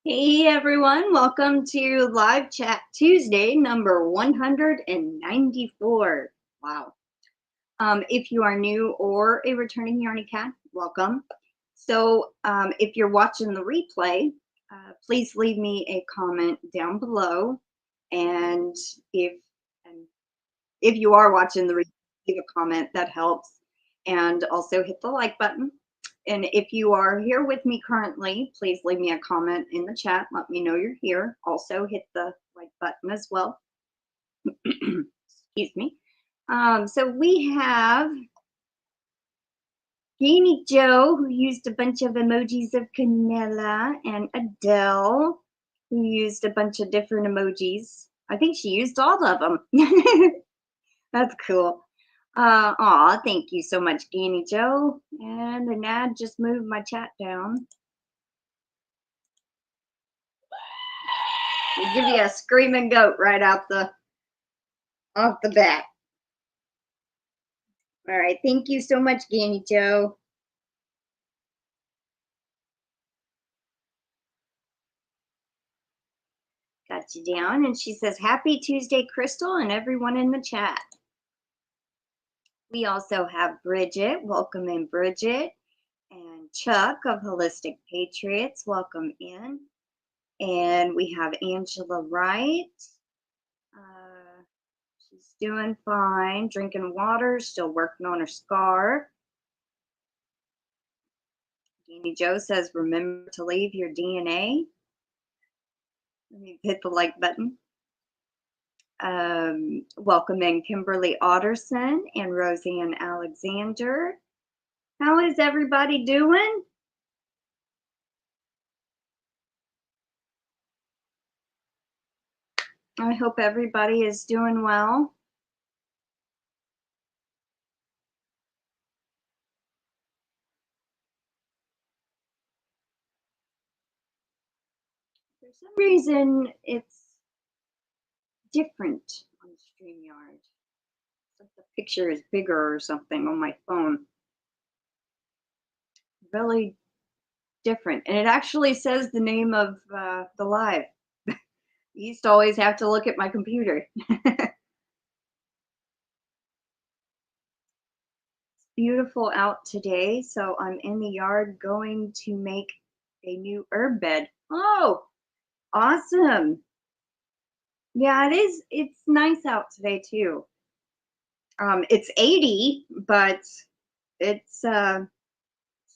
Hey everyone, welcome to Live Chat Tuesday number 194. Wow. If you are new or a returning Yarny Cat, welcome. So if you're watching the replay, please leave me a comment down below. And if you are watching the replay, leave a comment, that helps. And also hit the like button. And if you are here with me currently, please leave me a comment in the chat. Let me know you're here. Also hit the like button as well. Excuse me. So we have GanniJo, who used a bunch of emojis of Canela, and Adele, who used a bunch of different emojis. I think she used all of them. That's cool. Aw, thank you so much, GanniJo. And the Nad just moved my chat down. We'll give you a screaming goat right off the bat. All right, thank you so much, GanniJo. Got you down, and she says, "Happy Tuesday, Crystal, and everyone in the chat." We also have Bridget. Welcome in, Bridget. And Chuck of Holistic Patriots. Welcome in. And we have Angela Wright. She's doing fine, drinking water, still working on her scarf. GanniJo says, "Remember to leave your DNA." Let me hit the like button. Welcome in Kimberly Otterson and Roseanne Alexander. How is everybody doing? I hope everybody is doing well. For some reason, it's different on StreamYard. It's like the picture is bigger or something on my phone. Really different. And it actually says the name of the live. I used to always have to look at my computer. Beautiful out today, so I'm in the yard going to make a new herb bed. Oh, awesome. Yeah, it is. It's nice out today too. It's 80, but it's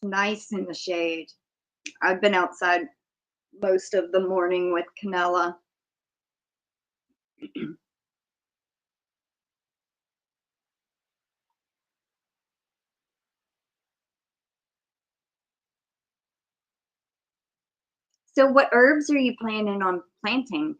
nice in the shade. I've been outside most of the morning with Canela. So what herbs are you planning on planting?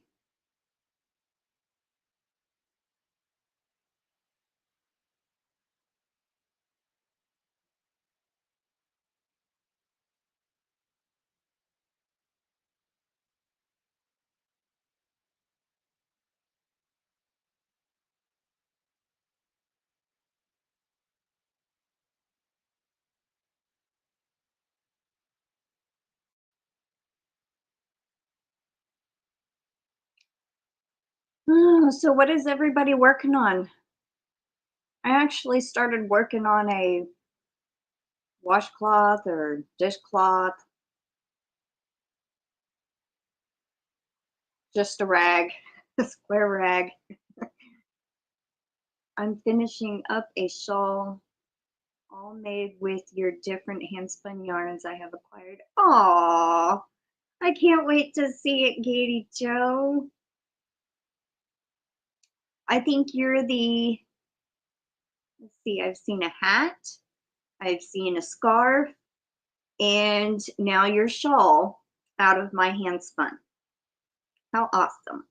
Oh, so what is everybody working on? I actually started working on a washcloth or dishcloth. Just a rag, a square rag. I'm finishing up a shawl, all made with your different hand spun yarns I have acquired. Aww, I can't wait to see it, GanniJo. I think you're the, let's see, I've seen a hat, I've seen a scarf, and now your shawl out of my hand spun. How awesome.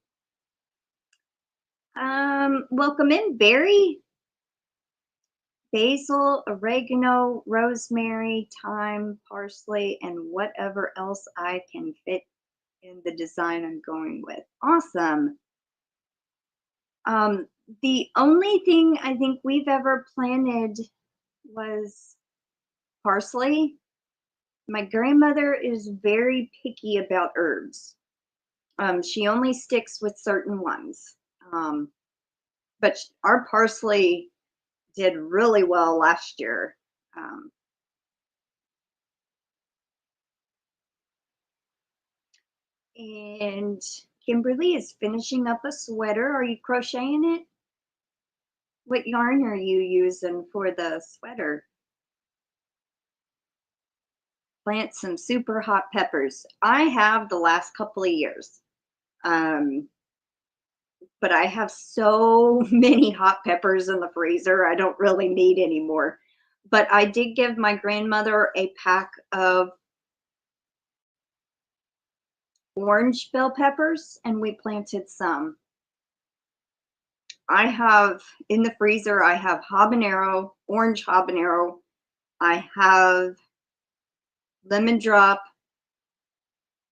Welcome in, Barry. Basil, oregano, rosemary, thyme, parsley, and whatever else I can fit in the design I'm going with. Awesome. The only thing I think we've ever planted was parsley, My grandmother is very picky about herbs. She only sticks with certain ones. But our parsley did really well last year. And Kimberly is finishing up a sweater. Are you crocheting it? What yarn are you using for the sweater? Plant some super hot peppers. I have the last couple of years. But I have so many hot peppers in the freezer, I don't really need any more. But I did give my grandmother a pack of orange bell peppers, and we planted some. I have in the freezer, I have habanero, orange habanero. I have lemon drop,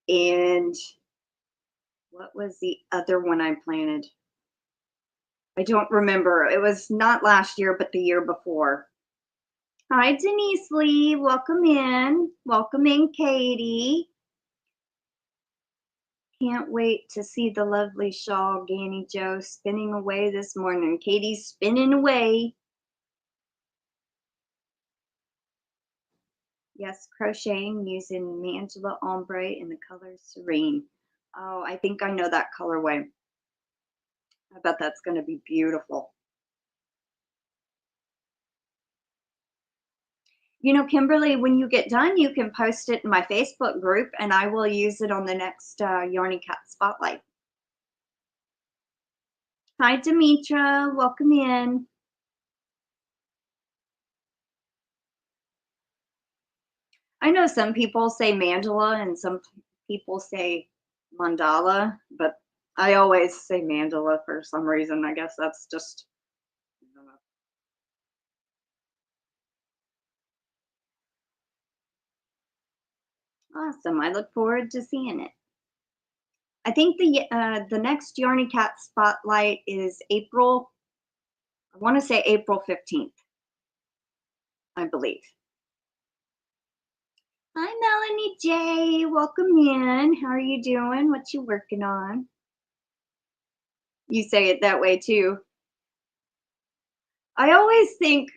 and what was the other one I planted? I don't remember. It was not last year, but the year before. Hi, Denise Lee. Welcome in. Welcome in, Katie. Can't wait to see the lovely shawl GanniJo spinning away this morning. Katie's spinning away. Yes, crocheting using Mandala Ombre in the color Serene. Oh, I think I know that colorway. I bet that's going to be beautiful. You know, Kimberly, when you get done, you can post it in my Facebook group, and I will use it on the next Yarny Cat Spotlight. Hi, Demetra. Welcome in. I know some people say mandala and some people say mandala, but I always say mandala for some reason. I guess that's just, I don't know. Awesome. I look forward to seeing it. I think the next Yarny Cat Spotlight is April, I want to say April 15th, I believe. Hi, Melanie J. Welcome in. How are you doing? What you working on? You say it that way too. I always think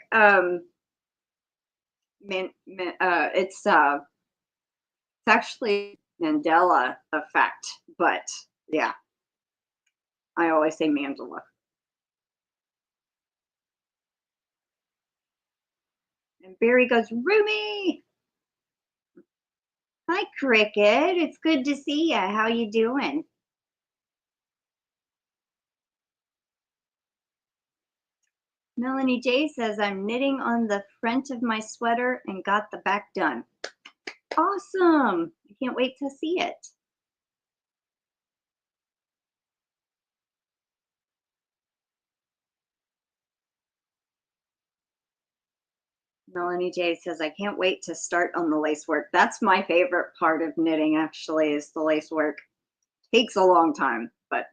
it's actually Mandela effect, but yeah, I always say Mandela. And Barry goes, Rumi. Hi, Cricket. It's good to see you. How you doing? Melanie J says, I'm knitting on the front of my sweater and got the back done. Awesome. I can't wait to see it. Melanie J says, I can't wait to start on the lace work. That's my favorite part of knitting, actually, is the lace work. Takes a long time, but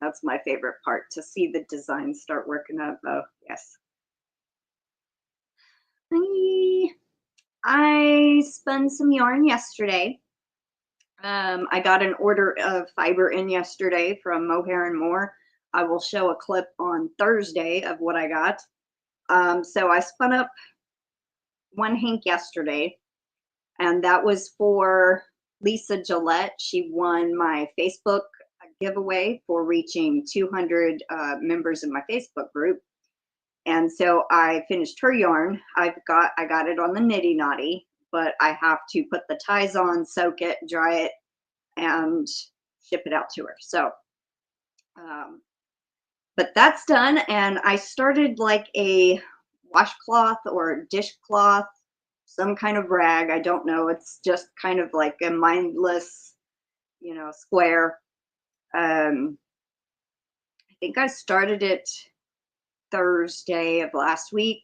that's my favorite part, to see the design start working up. Oh, yes. I spun some yarn yesterday. I got an order of fiber in yesterday from Mohair&More. I will show a clip on Thursday of what I got. So I spun up one hank yesterday, and that was for Lisa Gillette. She won my Facebook giveaway for reaching 200 members in my Facebook group. And so I finished her yarn. I got it on the Nitty Naughty, but I have to put the ties on, soak it, dry it, and ship it out to her. So, but that's done. And I started like a washcloth or dishcloth, some kind of rag. I don't know. It's just kind of like a mindless, you know, square. I think I started it Thursday of last week.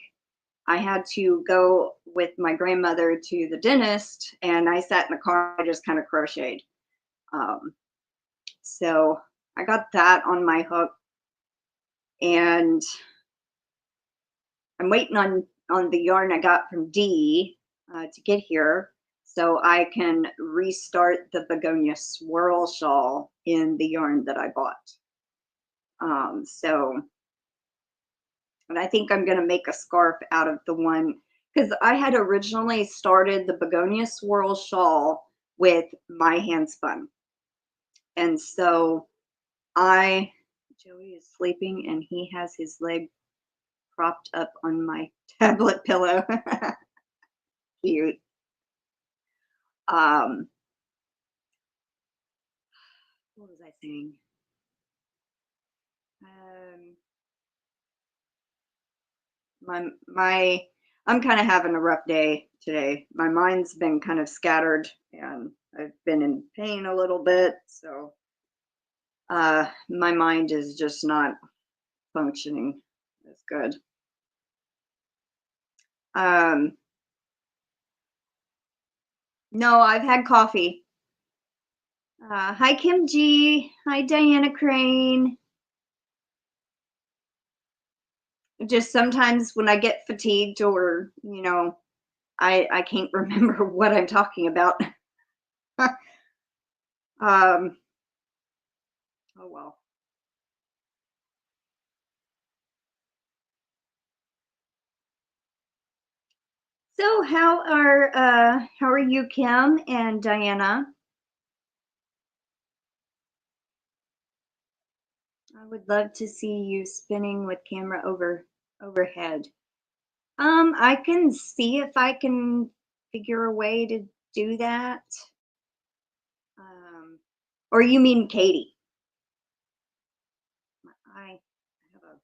I had to go with my grandmother to the dentist, and I sat in the car. I just kind of crocheted. So I got that on my hook, and I'm waiting on the yarn I got from Dee to get here. so I can restart the begonia swirl shawl in the yarn that I bought. And I think I'm going to make a scarf out of the one, because I had originally started the begonia swirl shawl with my hand spun. And so Joey is sleeping and he has his leg propped up on my tablet pillow. Cute. What was I saying? I'm kind of having a rough day today. My mind's been kind of scattered and I've been in pain a little bit, so my mind is just not functioning as good. No, I've had coffee. Hi, Kim G. Hi, Diana Crane. Just sometimes when I get fatigued or, you know, I can't remember what I'm talking about. Oh, well. So how are you, Kim and Diana? I would love to see you spinning with camera overhead. I can see if I can figure a way to do that. Or you mean Katie? I have a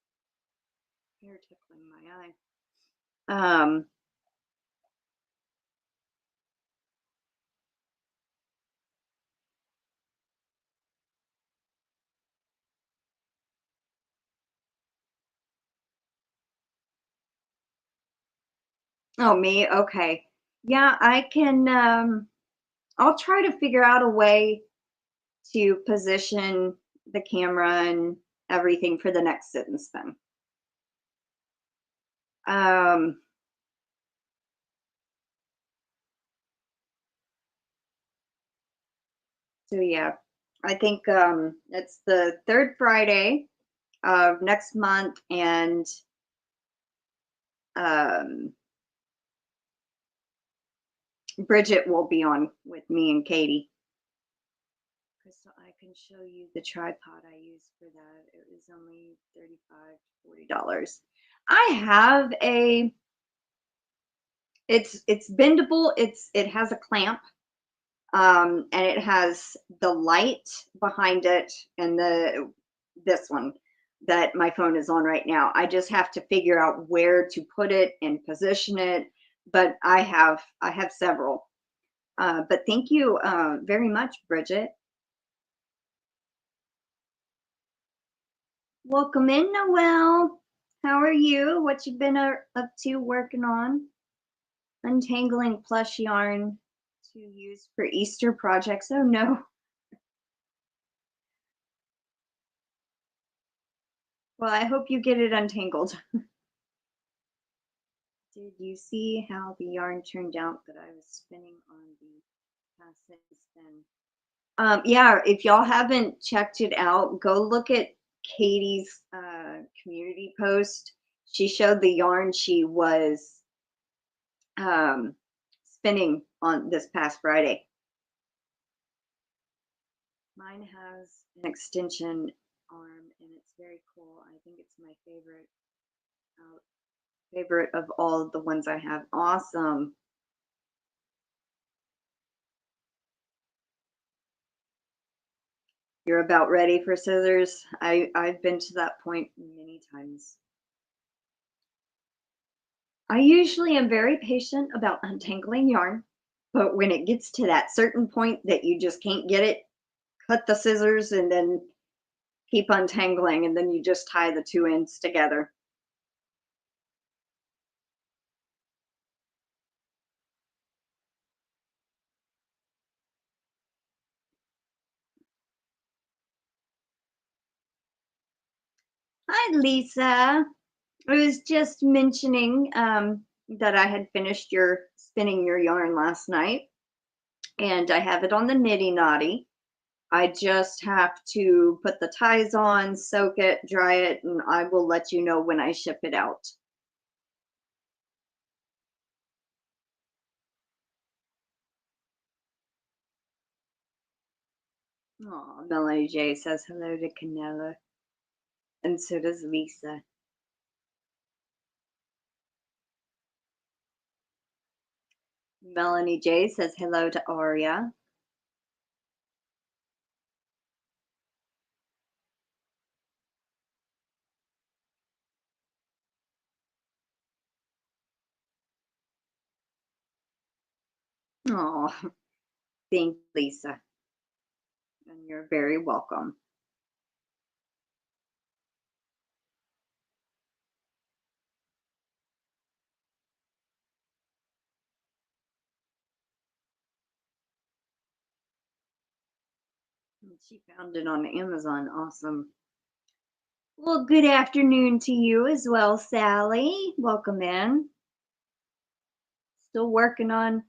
hair tickling my eye. Oh, me? Okay. Yeah, I can, I'll try to figure out a way to position the camera and everything for the next sit and spin. So yeah, I think it's the third Friday of next month, and Bridget will be on with me and Katie. Crystal, I can show you the tripod I used for that. It was only $35 to $40. I have a, it's bendable. It has a clamp, and it has the light behind it, and this one that my phone is on right now. I just have to figure out where to put it and position it. But I have several. But thank you very much, Bridget. Welcome in, Noelle. How are you? What you been up to working on? Untangling plush yarn to use for Easter projects. Oh no. Well, I hope you get it untangled. Did you see how the yarn turned out that I was spinning on the past spin? Yeah, if y'all haven't checked it out, go look at Katie's community post. She showed the yarn she was spinning on this past Friday. Mine has an extension arm and it's very cool. I think it's my favorite of all of the ones I have. Awesome. You're about ready for scissors? I've been to that point many times. I usually am very patient about untangling yarn, but when it gets to that certain point that you just can't get it, cut the scissors and then keep untangling, and then you just tie the two ends together. Hi, Lisa. I was just mentioning that I had finished spinning your yarn last night. and I have it on the Nitty Naughty. I just have to put the ties on, soak it, dry it, and I will let you know when I ship it out. Aw, Melanie J says hello to Canella, and so does Lisa. Melanie J says hello to Aria. Oh, thank you, Lisa. And you're very welcome. She found it on Amazon. Awesome. Well, good afternoon to you as well, Sally. Welcome in. Still working on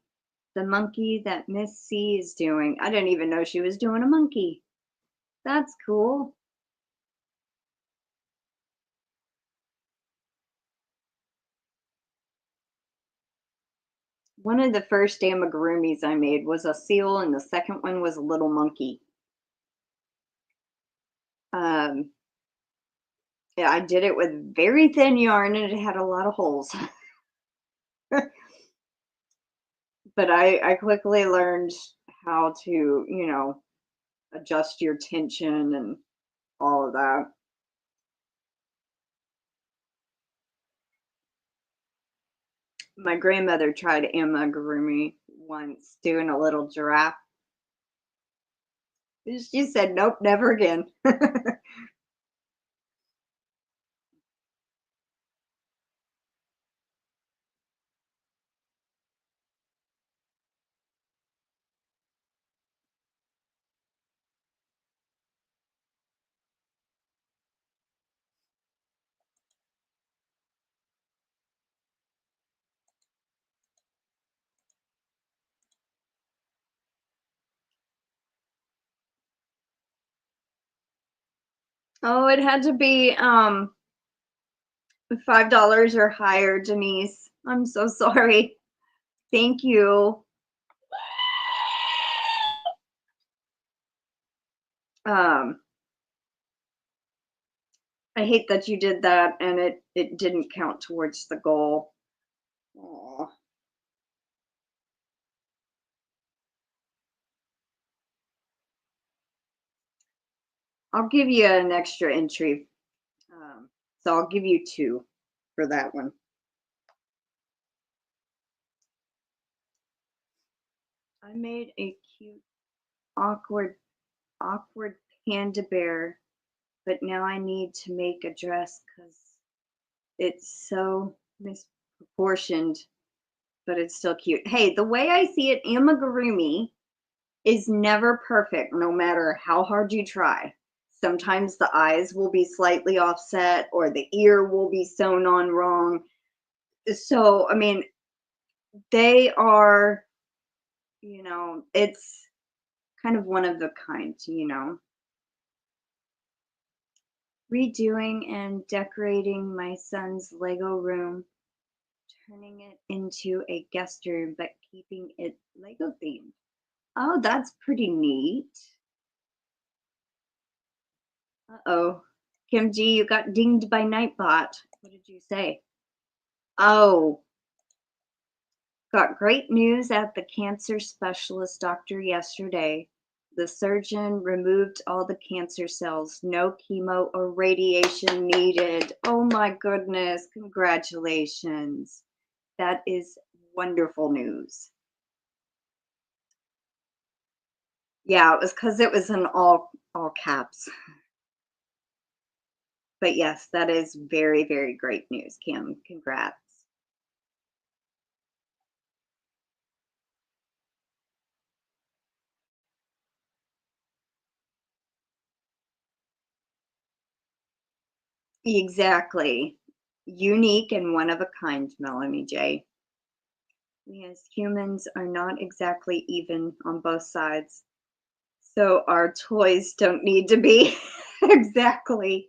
the monkey that Miss C is doing. I didn't even know she was doing a monkey. That's cool. One of the first amigurumis I made was a seal, and the second one was a little monkey. Yeah, I did it with very thin yarn, and it had a lot of holes. But I quickly learned how to, adjust your tension and all of that. My grandmother tried amigurumi once doing a little giraffe. She said, nope, never again. Oh, it had to be $5 or higher, Denyse. I'm so sorry. Thank you. Um, I hate that you did that and it didn't count towards the goal. Aw. I'll give you an extra entry. So I'll give you 2 for that one. I made a cute, awkward panda bear, but now I need to make a dress because it's so misproportioned, but it's still cute. Hey, the way I see it, amigurumi is never perfect, no matter how hard you try. Sometimes the eyes will be slightly offset or the ear will be sewn on wrong. So, I mean, they are, it's kind of one of the kind. Redoing and decorating my son's Lego room, turning it into a guest room, but keeping it Lego themed. Oh, that's pretty neat. Uh-oh. Kim G, you got dinged by Nightbot. What did you say? Oh, got great news at the cancer specialist doctor yesterday. The surgeon removed all the cancer cells. No chemo or radiation needed. Oh my goodness. Congratulations. That is wonderful news. Yeah, it was because it was in all caps. But yes, that is very, very great news, Kim. Congrats. Exactly. Unique and one of a kind, Melanie J. We as humans are not exactly even on both sides. So our toys don't need to be exactly.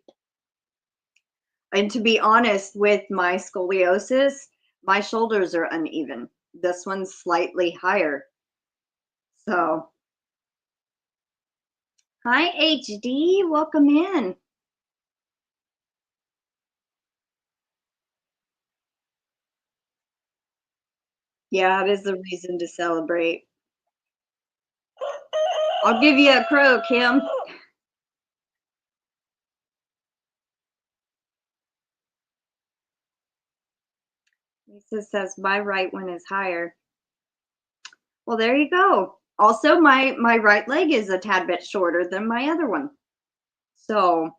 And to be honest, with my scoliosis, my shoulders are uneven. This one's slightly higher. So, hi HD, welcome in. Yeah, it is a reason to celebrate. I'll give you a crow, Kim. Lisa says my right one is higher. Well, there you go. Also, my right leg is a tad bit shorter than my other one. So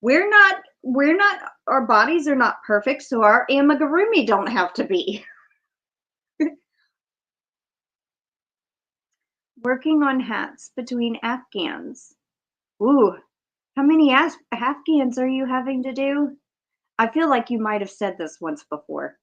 we're not our bodies are not perfect, so our amigurumi don't have to be. Working on hats between Afghans. Ooh, how many Afghans are you having to do? I feel like you might have said this once before.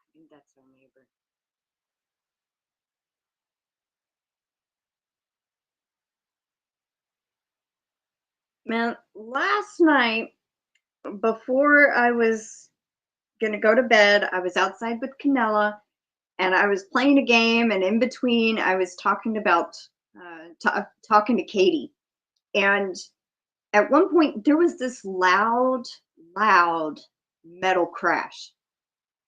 I think that's our neighbor. Man, last night before I was gonna go to bed, I was outside with Canella and I was playing a game, and in between, I was talking about talking to Katie. And at one point, there was this loud metal crash.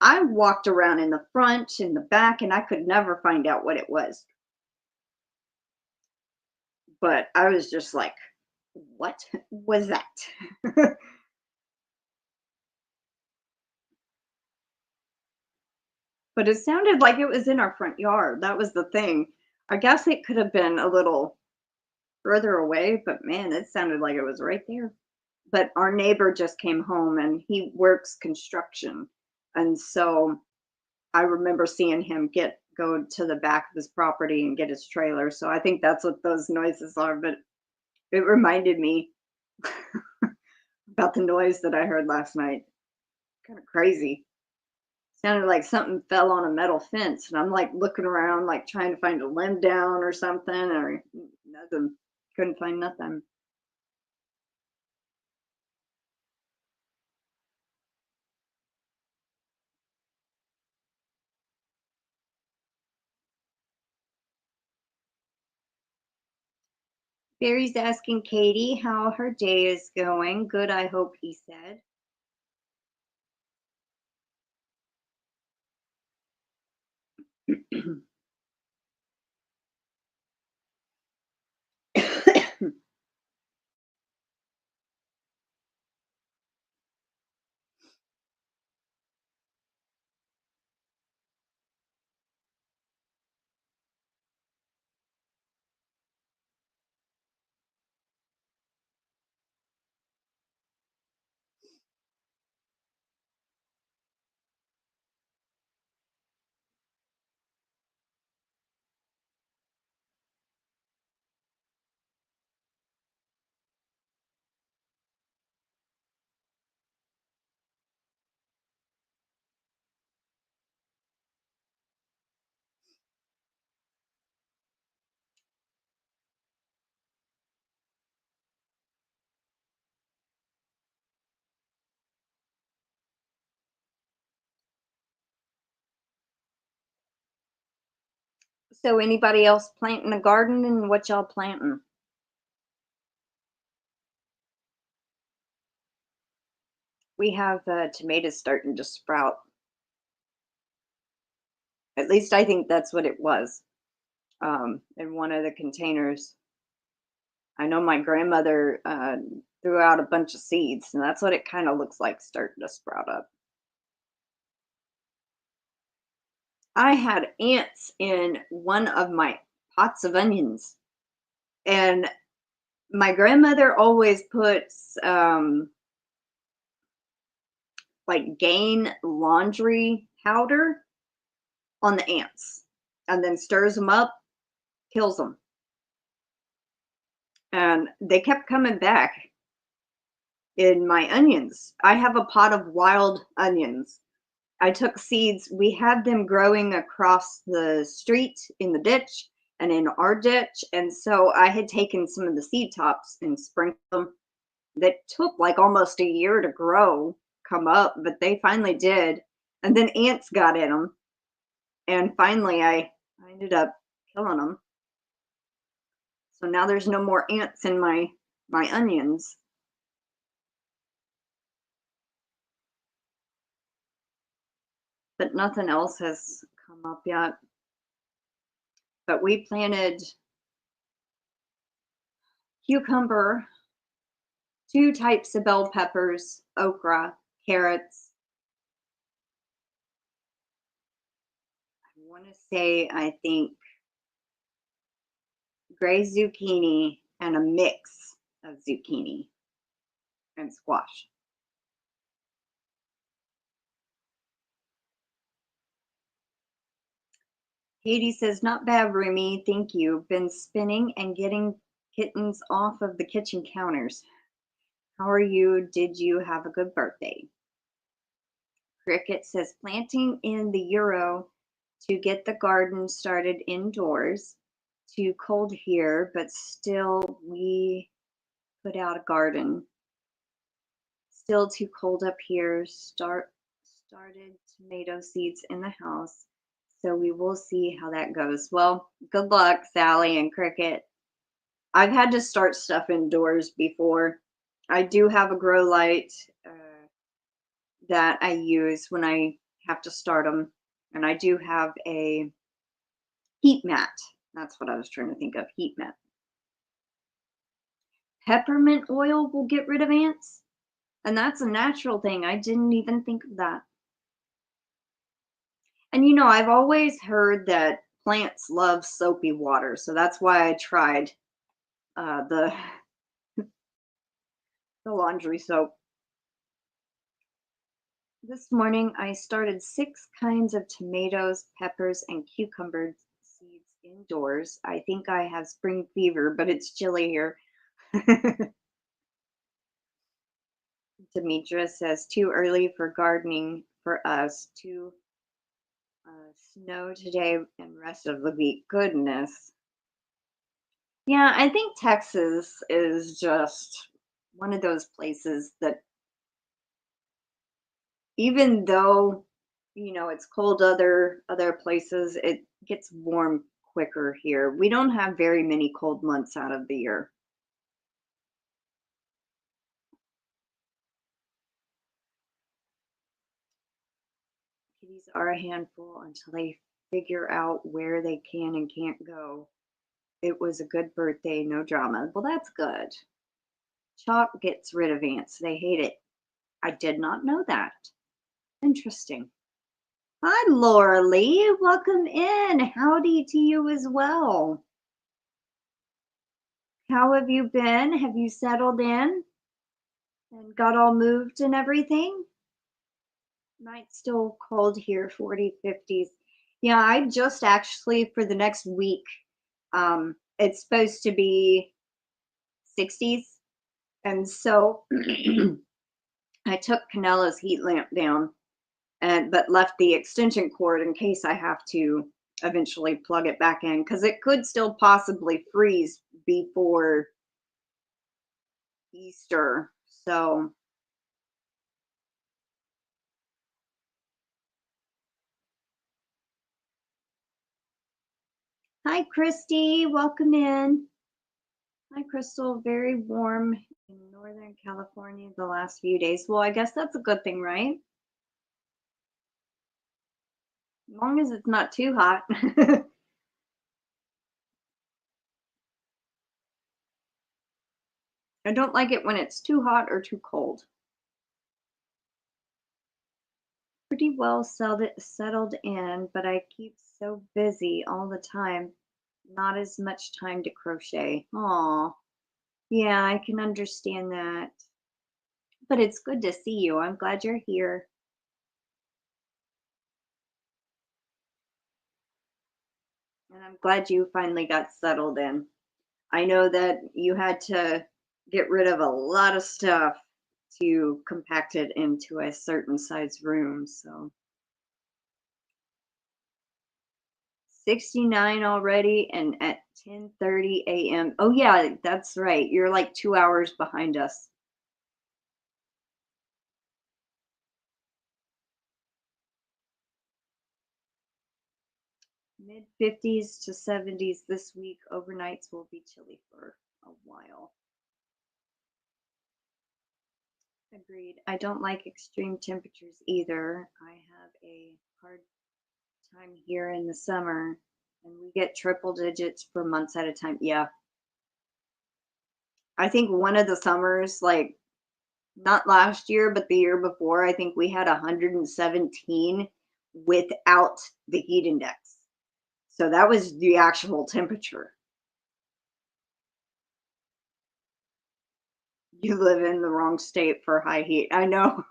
I walked around in the front, in the back, and I could never find out what it was. But I was just like, what was that? But it sounded like it was in our front yard. That was the thing. I guess it could have been a little further away, but man, it sounded like it was right there. But our neighbor just came home and he works construction. And so I remember seeing him go to the back of his property and get his trailer. So I think that's what those noises are. But it reminded me about the noise that I heard last night. Kind of crazy. Sounded like something fell on a metal fence. And I'm like looking around, like trying to find a limb down or something, or nothing. Couldn't find nothing. Barry's asking Katie how her day is going. Good, I hope, he said. So anybody else planting a garden, and what y'all planting? We have tomatoes starting to sprout. At least I think that's what it was. in one of the containers. I know my grandmother threw out a bunch of seeds, and that's what it kind of looks like starting to sprout up. I had ants in one of my pots of onions, and my grandmother always puts like Gain laundry powder on the ants and then stirs them up, kills them. And they kept coming back in my onions. I have a pot of wild onions. I took seeds. We had them growing across the street in the ditch and in our ditch. And so I had taken some of the seed tops and sprinkled them. That took like almost a year to grow, come up, but they finally did. And then ants got in them. And finally I ended up killing them. So now there's no more ants in my onions. But nothing else has come up yet. But we planted cucumber, 2 types of bell peppers, okra, carrots. I want to say, I think, gray zucchini and a mix of zucchini and squash. Katie says, not bad, Rumi. Thank you. Been spinning and getting kittens off of the kitchen counters. How are you? Did you have a good birthday? Cricket says, planting in the Euro to get the garden started indoors. Too cold here, but still we put out a garden. Still too cold up here. Started tomato seeds in the house. So we will see how that goes. Well, good luck, Sally and Cricket. I've had to start stuff indoors before. I do have a grow light that I use when I have to start them. And I do have a heat mat. That's what I was trying to think of, heat mat. Peppermint oil will get rid of ants. And that's a natural thing. I didn't even think of that. And you know, I've always heard that plants love soapy water. So that's why I tried the laundry soap. This morning I started 6 kinds of tomatoes, peppers, and cucumber seeds indoors. I think I have spring fever, but it's chilly here. Demetra says, too early for gardening for us. Too snow today and rest of the week. Goodness. Yeah, I think Texas is just one of those places that even though, you know, it's cold other places, it gets warm quicker here. We don't have very many cold months out of the year. Kitties are a handful until they figure out where they can and can't go. It was a good birthday, no drama. Well, that's good. Chalk gets rid of ants. They hate it. I did not know that. Interesting. Hi, Laura Lee. Welcome in. Howdy to you as well. How have you been? Have you settled in and got all moved and everything? Night's still cold here, 40, 50s. Yeah, I just actually for the next week, it's supposed to be 60s. And so I took Canella's heat lamp down but left the extension cord in case I have to eventually plug it back in because it could still possibly freeze before Easter. So hi, Christy. Welcome in. Hi, Crystal. Very warm in Northern California the last few days. Well, I guess that's a good thing, right? As long as it's not too hot. I don't like it when it's too hot or too cold. Pretty well settled in, but I keep so busy all the time. Not as much time to crochet. Aw, yeah, I can understand that. But it's good to see you. I'm glad you're here. And I'm glad you finally got settled in. I know that you had to get rid of a lot of stuff to compact it into a certain size room. So 69 already and at 10:30 a.m. Oh yeah, that's right. You're like 2 hours behind us. Mid 50s to 70s this week. Overnights will be chilly for a while. Agreed. I don't like extreme temperatures either. I have a hard time here in the summer, and we get triple digits for months at a time. Yeah. I think one of the summers, like not last year, but the year before, I think we had 117 without the heat index. So that was the actual temperature. You live in the wrong state for high heat. I know.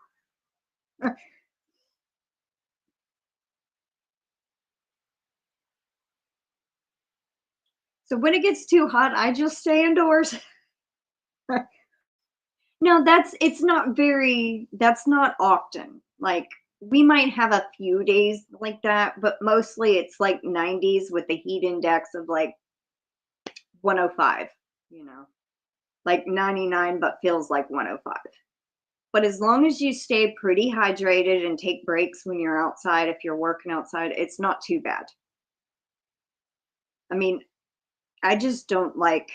So when it gets too hot, I just stay indoors. No, that's not often. Like we might have a few days like that, but mostly it's like 90s with the heat index of like 105, you know, like 99, but feels like 105. But as long as you stay pretty hydrated and take breaks when you're outside, if you're working outside, it's not too bad. I mean, I just don't like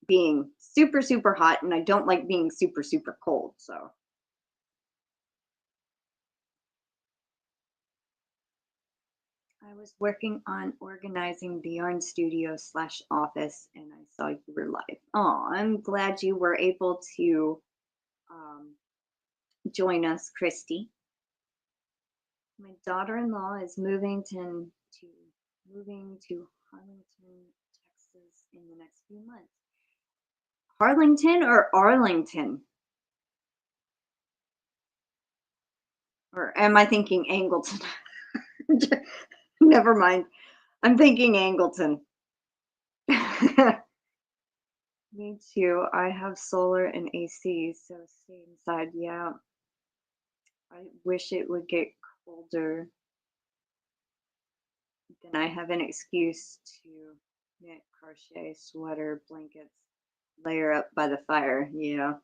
being super, super hot and I don't like being super, super cold. So I was working on organizing the yarn studio / office and I saw you were live. Oh, I'm glad you were able to um, join us, Christy. My daughter-in-law is moving to Harlington, Texas in the next few months. Harlington or Arlington? Or am I thinking Angleton? Never mind. I'm thinking Angleton. Me too. I have solar and AC, so stay inside. Yeah. I wish it would get colder. Then I have an excuse to knit, crochet, sweater, blankets, layer up by the fire. Yeah.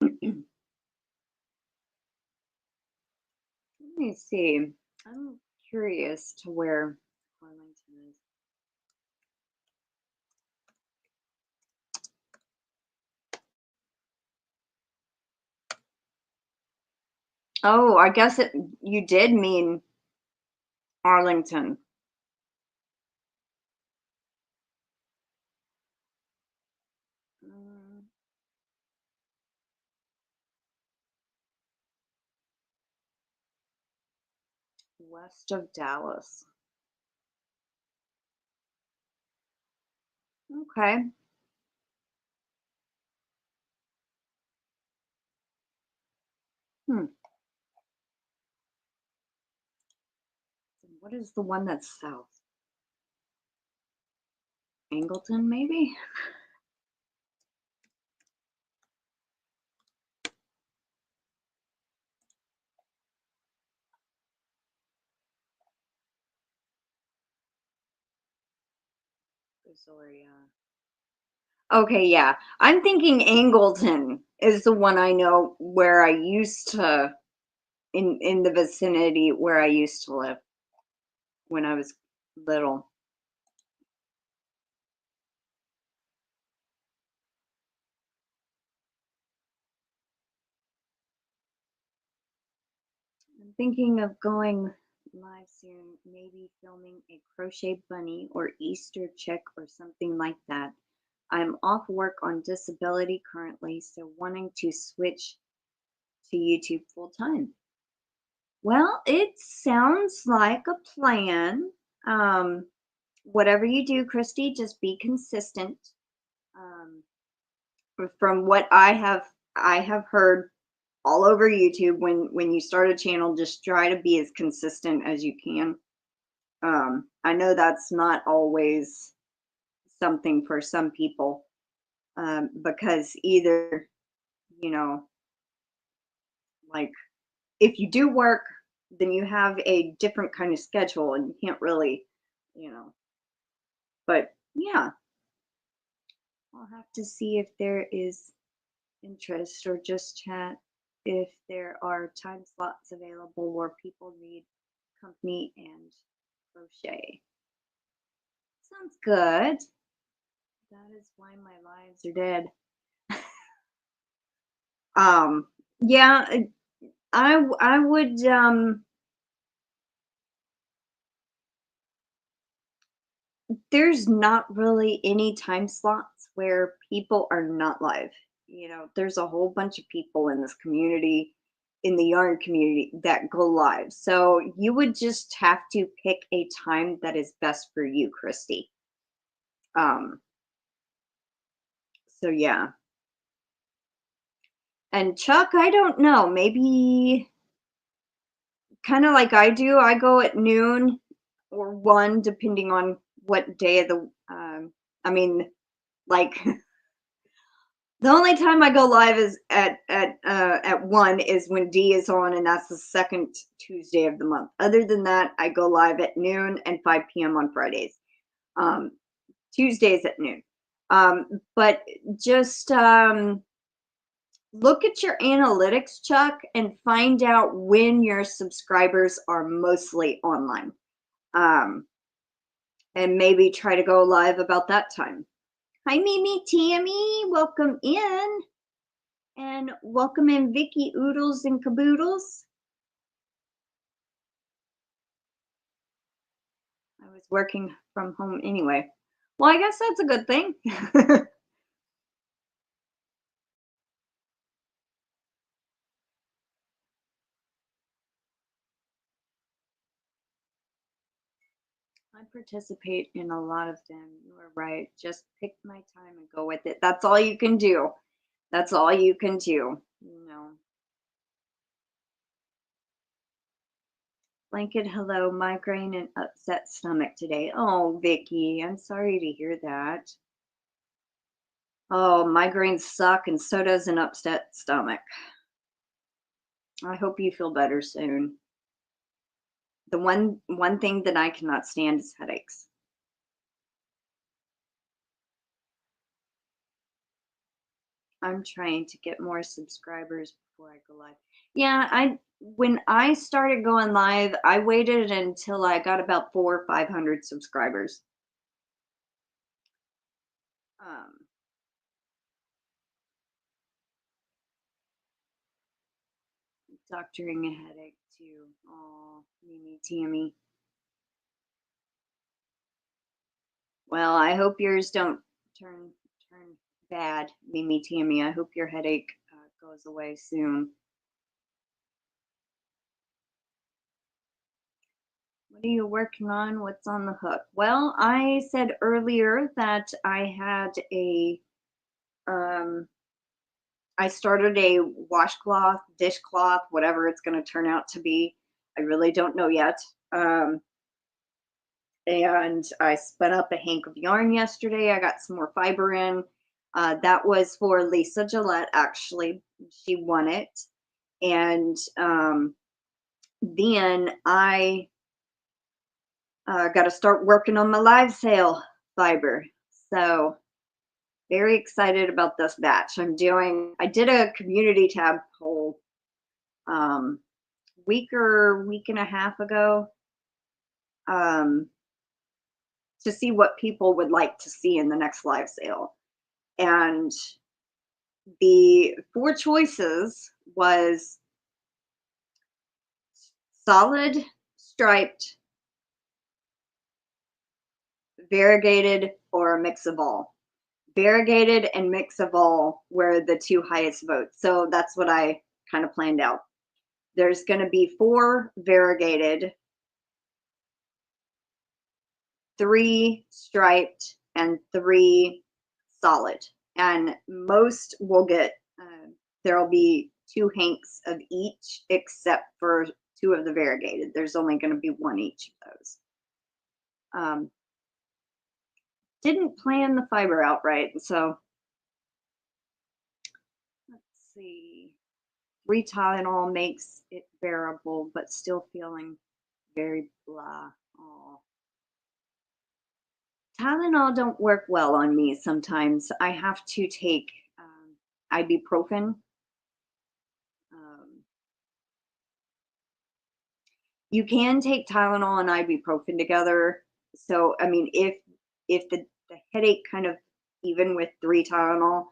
Let me see. I'm curious to where Arlington is. Oh, I guess you did mean Arlington. Mm, west of Dallas. Okay. Hmm. What is the one that's south? Angleton, maybe? Brazoria. Okay, yeah. I'm thinking Angleton is the one I know where I used to in the vicinity where I used to live when I was little. I'm thinking of going live soon, maybe filming a crochet bunny or Easter chick or something like that. I'm off work on disability currently, so wanting to switch to YouTube full time. Well, it sounds like a plan. Whatever you do, Christy, just be consistent. Um, from what I have heard all over YouTube, when you start a channel, just try to be as consistent as you can. I know that's not always something for some people, because either, you know, like if you do work, then you have a different kind of schedule and you can't really, you know, but yeah, I'll have to see if there is interest or just chat if there are time slots available where people need company and crochet. Sounds good. That is why my lives are dead. Yeah, I would there's not really any time slots where people are not live. You know, there's a whole bunch of people in this community, in the yarn community, that go live. So you would just have to pick a time that is best for you, Christy. So yeah. And Chuck, I don't know, maybe kind of like I do. I go at noon or 1, depending on what day of the I mean, like the only time I go live is at 1 is when Dee is on, and that's the second Tuesday of the month. Other than that, I go live at noon and 5 p.m. on Fridays. Tuesdays at noon. But just look at your analytics, Chuck, and find out when your subscribers are mostly online. And maybe try to go live about that time. Hi, Mimi, Tammy, welcome in. And welcome in Vicky, Oodles and Caboodles. I was working from home anyway. Well, I guess that's a good thing. I participate in a lot of them. You are right. Just pick my time and go with it. That's all you can do. That's all you can do. You know. Blanket, hello, migraine and upset stomach today. Oh, Vicky, I'm sorry to hear that. Oh, migraines suck, and so does an upset stomach. I hope you feel better soon. The one thing that I cannot stand is headaches. I'm trying to get more subscribers before I go live. Yeah, when I started going live, I waited until I got about 400 or 500 subscribers. Doctoring a headache too. Oh, Mimi, Tammy. Well, I hope yours don't turn bad, Mimi, Tammy. I hope your headache goes away soon. What are you working on? What's on the hook? Well, I said earlier that I had I started a washcloth, dishcloth, whatever it's going to turn out to be. I really don't know yet. And I spun up a hank of yarn yesterday. I got some more fiber in. That was for Lisa Gillette, actually. She won it. And then I got to start working on my live sale fiber. So very excited about this batch. I did a community tab poll week and a half ago to see what people would like to see in the next live sale. And the 4 choices was solid, striped, variegated, or a mix of all. Variegated and mix of all were the two highest votes. So that's what I kind of planned out. There's going to be 4 variegated, 3 striped, and 3 solid. And most will get, there'll be 2 hanks of each, except for 2 of the variegated. There's only going to be 1 each of those. Didn't plan the fiber out right, so let's see. 3 Tylenol makes it bearable, but still feeling very blah. Aww. Tylenol don't work well on me sometimes. I have to take ibuprofen. You can take Tylenol and ibuprofen together. So, I mean, if the headache kind of even with 3 Tylenol,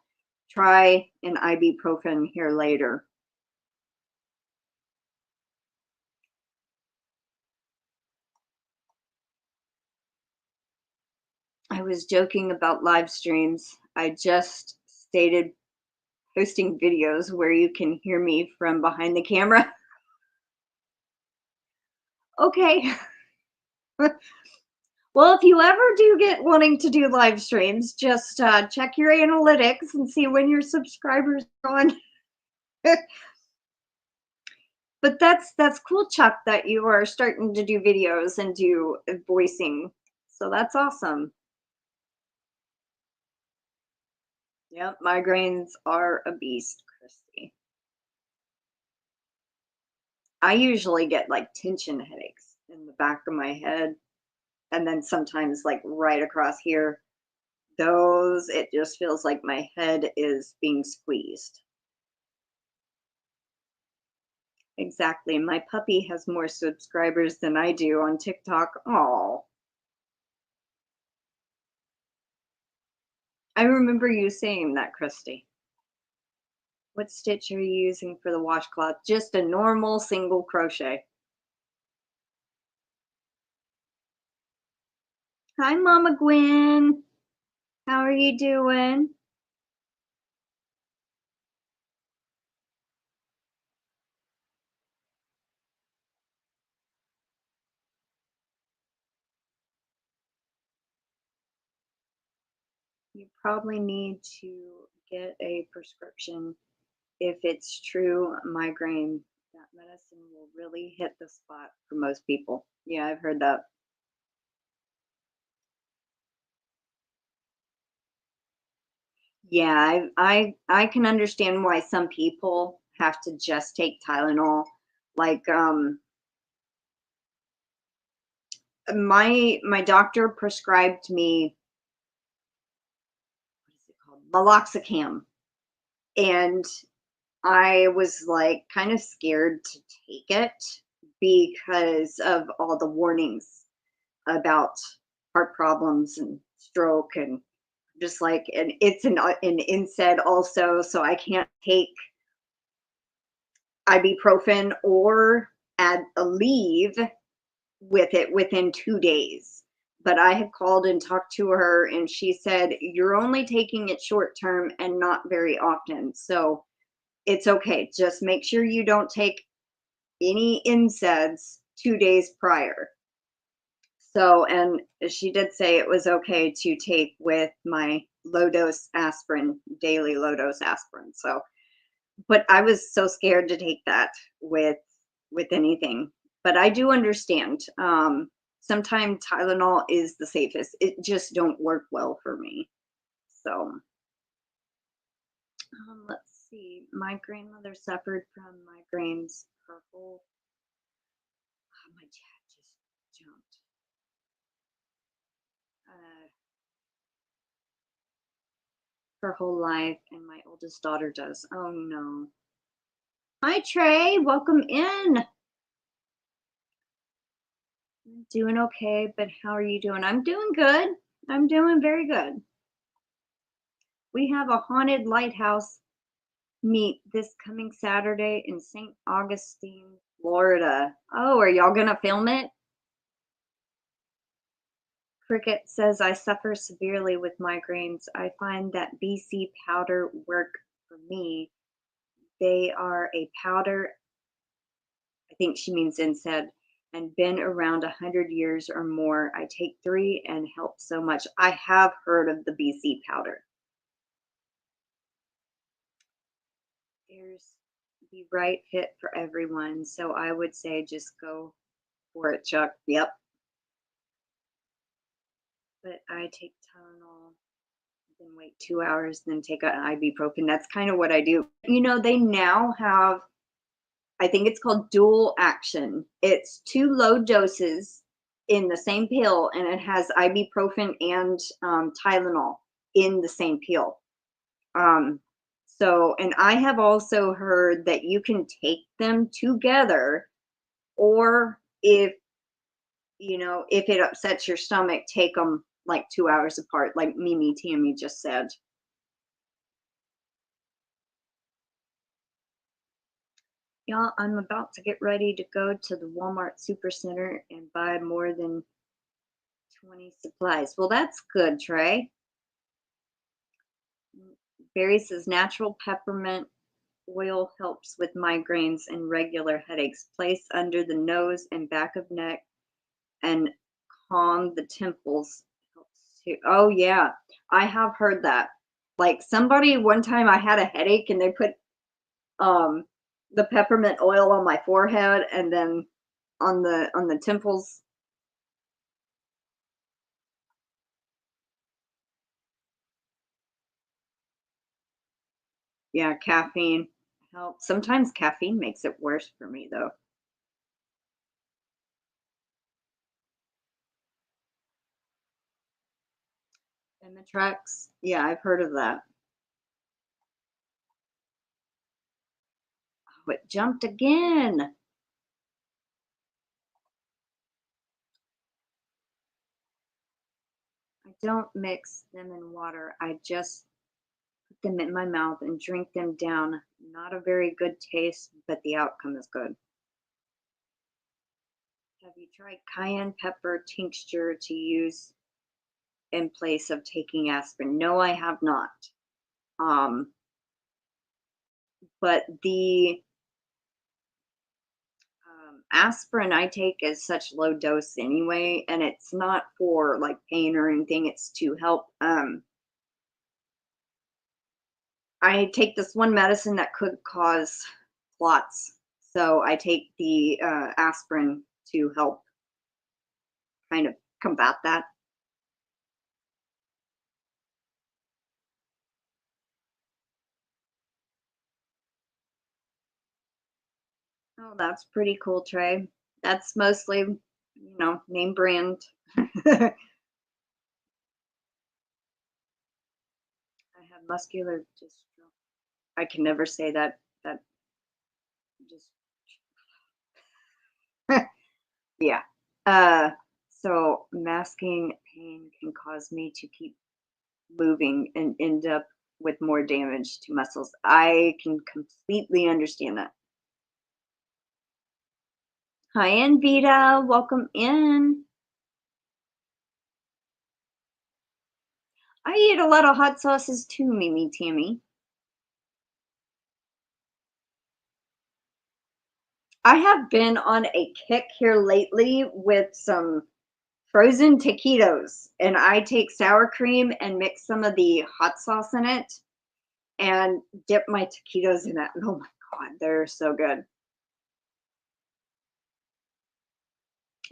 try an ibuprofen here later. I was joking about live streams. I just stated posting videos where you can hear me from behind the camera. Okay. Well, if you ever do get wanting to do live streams, just check your analytics and see when your subscribers are on. But that's cool, Chuck, that you are starting to do videos and do voicing. So that's awesome. Yep, migraines are a beast, Christy. I usually get like tension headaches in the back of my head, and then sometimes like right across here. Those, it just feels like my head is being squeezed. Exactly. My puppy has more subscribers than I do on TikTok. Oh, I remember you saying that, Christy. What stitch are you using for the washcloth? Just a normal single crochet. Hi, Mama Gwen. How are you doing? You probably need to get a prescription. If it's true migraine, that medicine will really hit the spot for most people. Yeah, I've heard that. Yeah, I can understand why some people have to just take Tylenol. Like my doctor prescribed me, what is it called? Meloxicam. And I was like kind of scared to take it because of all the warnings about heart problems and stroke, and just like, and it's an NSAID also, so I can't take ibuprofen or add a leave with it within 2 days. But I had called and talked to her, and she said, you're only taking it short term and not very often. So it's okay. Just make sure you don't take any NSAIDs 2 days prior. So, and she did say it was okay to take with my low dose aspirin, daily low dose aspirin. So, but I was so scared to take that with anything. But I do understand. Sometimes Tylenol is the safest. It just don't work well for me. So, let's see. My grandmother suffered from migraines. Purple. Oh, my chat just jumped. Her whole life, and my oldest daughter does. Oh no. Hi Trey, welcome in. I'm doing okay, but how are you doing? I'm doing good. I'm doing very good. We have a haunted lighthouse meet this coming Saturday in St. Augustine, Florida. Oh, are y'all gonna film it? Cricket says, I suffer severely with migraines. I find that BC powder work for me. They are a powder, I think she means NSAID, and been around 100 years or more. I take 3 and help so much. I have heard of the BC powder. There's the right fit for everyone. So I would say just go for it, Chuck. Yep. But I take Tylenol, then wait 2 hours, then take an ibuprofen. That's kind of what I do. You know, they now have, I think it's called dual action. It's 2 low doses in the same pill, and it has ibuprofen and Tylenol in the same pill. So, and I have also heard that you can take them together, or if, you know, if it upsets your stomach, take them like 2 hours apart, like Mimi Tammy just said. Yeah, I'm about to get ready to go to the Walmart Supercenter and buy more than 20 supplies. Well, that's good, Trey. Barry says natural peppermint oil helps with migraines and regular headaches. Place under the nose and back of neck and calm the temples. Helps too. Oh yeah, I have heard that. Like somebody one time I had a headache and they put um the peppermint oil on my forehead and then on the temples. Yeah, caffeine helps. Sometimes caffeine makes it worse for me though. Imitrex. Yeah, I've heard of that. Oh, it jumped again. I don't mix them in water. I just put them in my mouth and drink them down. Not a very good taste, but the outcome is good. Have you tried cayenne pepper tincture to use in place of taking aspirin? No, I have not. Um, but the aspirin I take is such low dose anyway, and it's not for like pain or anything. It's to help. I take this one medicine that could cause clots, so I take the aspirin to help kind of combat that. Oh, that's pretty cool, Trey. That's mostly, you know, name brand. I have muscular dystrophy. I can never say that. That just yeah. Uh, so masking pain can cause me to keep moving and end up with more damage to muscles. I can completely understand that. Hi, Anvita. Welcome in. I eat a lot of hot sauces too, Mimi Tammy. I have been on a kick here lately with some frozen taquitos, and I take sour cream and mix some of the hot sauce in it and dip my taquitos in it. And oh my God, they're so good.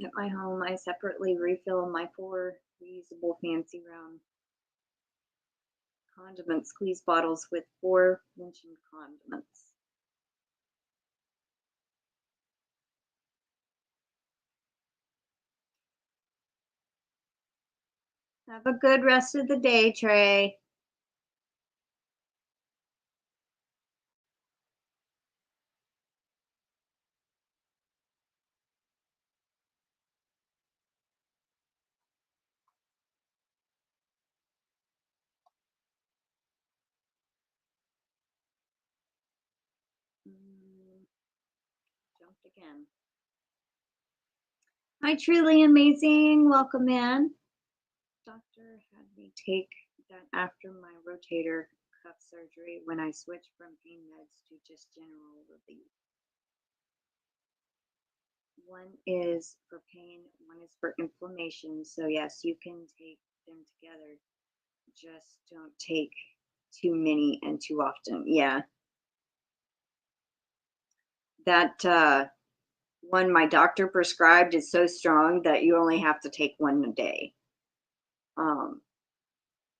At my home, I separately refill my 4 reusable fancy round condiment squeeze bottles with 4 mentioned condiments. Have a good rest of the day, Trey. jumped again. Hi, Truly Amazing. Welcome in. Doctor had me take that after my rotator cuff surgery when I switched from pain meds to just general relief. One is for pain, one is for inflammation. So yes, you can take them together. Just don't take too many and too often. Yeah. That one my doctor prescribed is so strong that you only have to take one a day.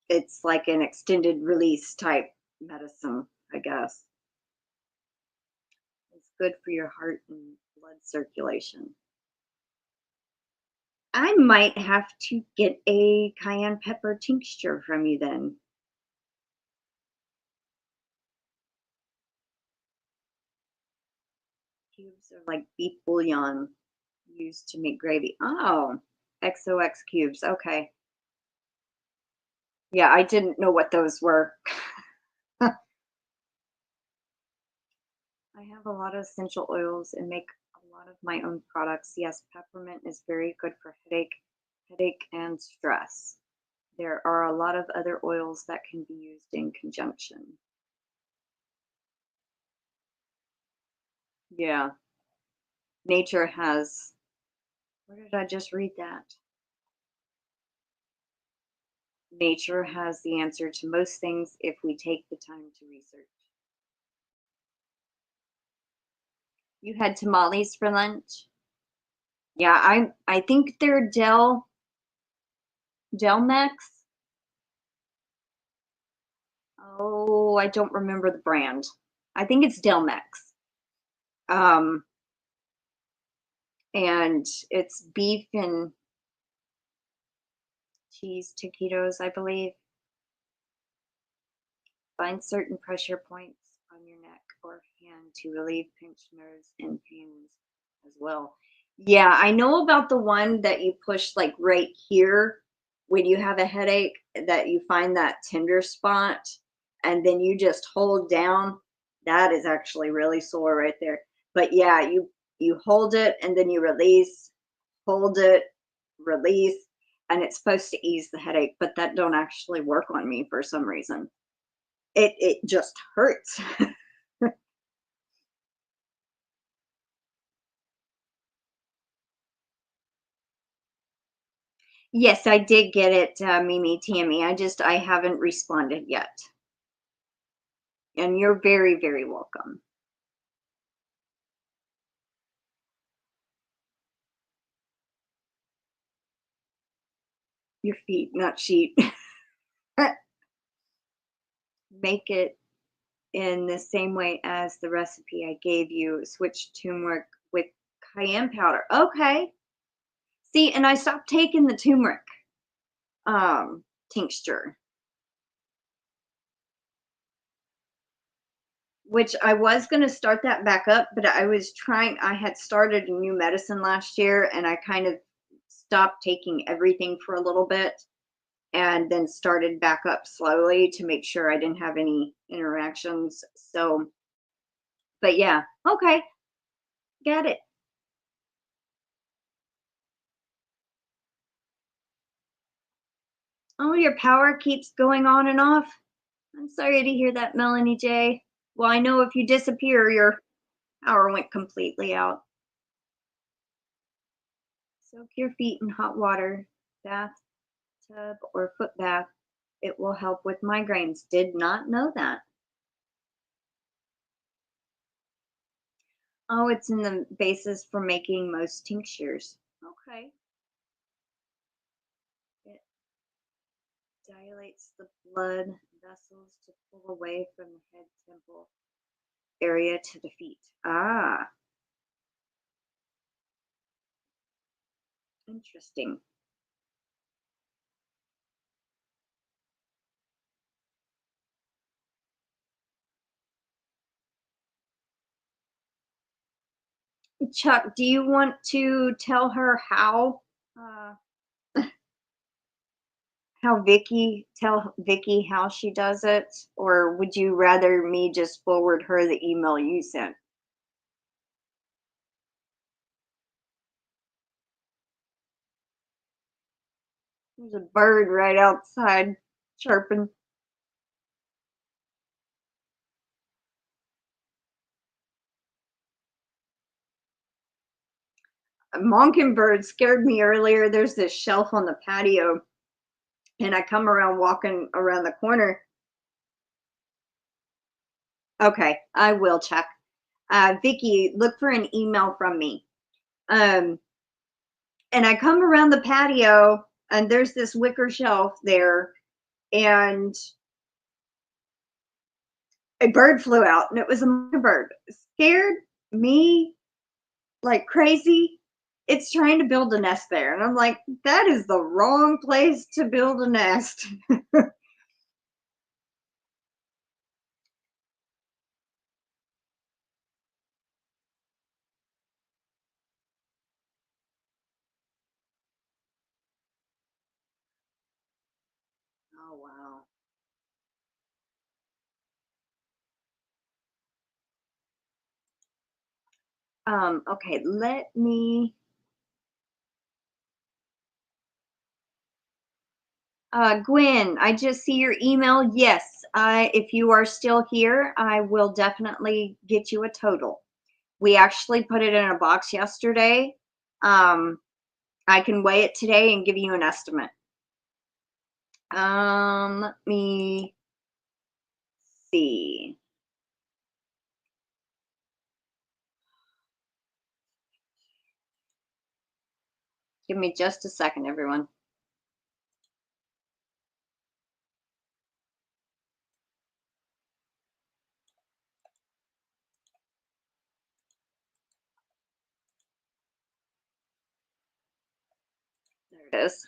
It's like an extended release type medicine, I guess. It's good for your heart and blood circulation. I might have to get a cayenne pepper tincture from you then. Cubes are like beef bouillon used to make gravy. Oh, XOX cubes. Okay. Yeah, I didn't know what those were. I have a lot of essential oils and make a lot of my own products. Yes, peppermint is very good for headache and stress. There are a lot of other oils that can be used in conjunction. Yeah. Nature has, where did I just read that? Nature has the answer to most things if we take the time to research. You had tamales for lunch? Yeah, I think they're Delmex. Oh, I don't remember the brand. I think it's Delmex. And it's beef and cheese taquitos, I believe. Find certain pressure points on your neck or hand to relieve pinched nerves and pains as well. Yeah, I know about the one that you push like right here when you have a headache, that you find that tender spot and then you just hold down. That is actually really sore right there. But yeah, you hold it and then you release, hold it, release, and it's supposed to ease the headache, but that don't actually work on me for some reason. It just hurts. Yes, I did get it, Mimi Tammy. I haven't responded yet. And you're very, very welcome. Your feet, not sheet. Make it in the same way as the recipe I gave you. Switch turmeric with cayenne powder. Okay. See, and I stopped taking the turmeric tincture, which I was going to start that back up, but I had started a new medicine last year and I kind of stopped taking everything for a little bit and then started back up slowly to make sure I didn't have any interactions. So, but yeah, okay, got it. Oh, your power keeps going on and off. I'm sorry to hear that, Melanie J. Well, I know if you disappear, your power went completely out. Soak your feet in hot water, bathtub or foot bath. It will help with migraines. Did not know that. Oh, it's in the basis for making most tinctures. Okay. It dilates the blood vessels to pull away from the head temple area to the feet. Ah, interesting. Chuck, do you want to tell her uh, tell Vicky how she does it, or would you rather me just forward her the email you sent? There's a bird right outside chirping. A mockingbird scared me earlier. There's this shelf on the patio, and I come around walking around the corner. Okay, I will check. Vicky, look for an email from me. And I come around the patio, and there's this wicker shelf there, and a bird flew out, and it was a mockingbird. Scared me like crazy. It's trying to build a nest there, and I'm like, that is the wrong place to build a nest. Oh wow. Okay, let me Gwen, I just see your email. Yes, if you are still here, I will definitely get you a total. We actually put it in a box yesterday. I can weigh it today and give you an estimate. Let me see. Give me just a second, everyone. There it is.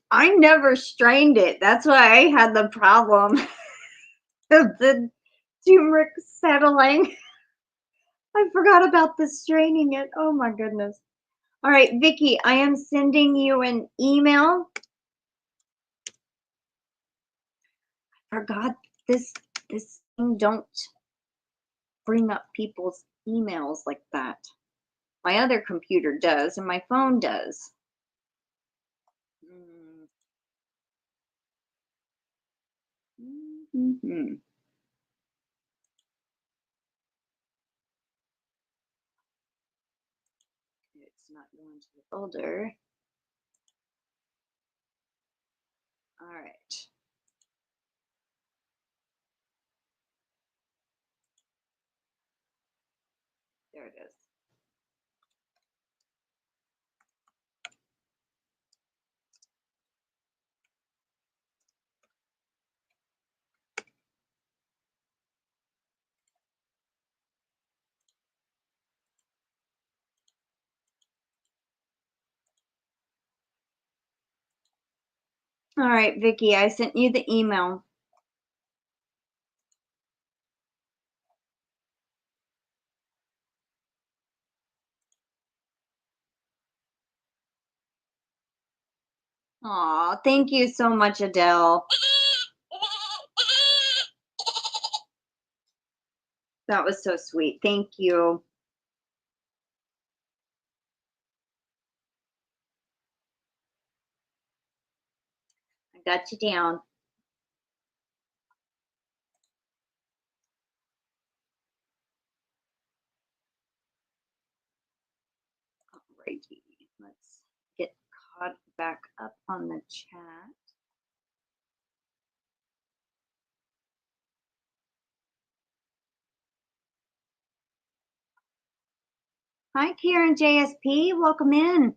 I never strained it. That's why I had the problem of the turmeric settling. I forgot about the straining it. Oh my goodness. All right, Vicky, I am sending you an email. I forgot this thing don't bring up people's emails like that. My other computer does, and my phone does. Mm-hmm. It's not going to the folder. All right. There it is. All right, Vicky, I sent you the email. Aw, thank you so much, Adele. That was so sweet. Thank you. I got you down. Alrighty, let's get caught back up on the chat. Hi, Karen JSP. Welcome in.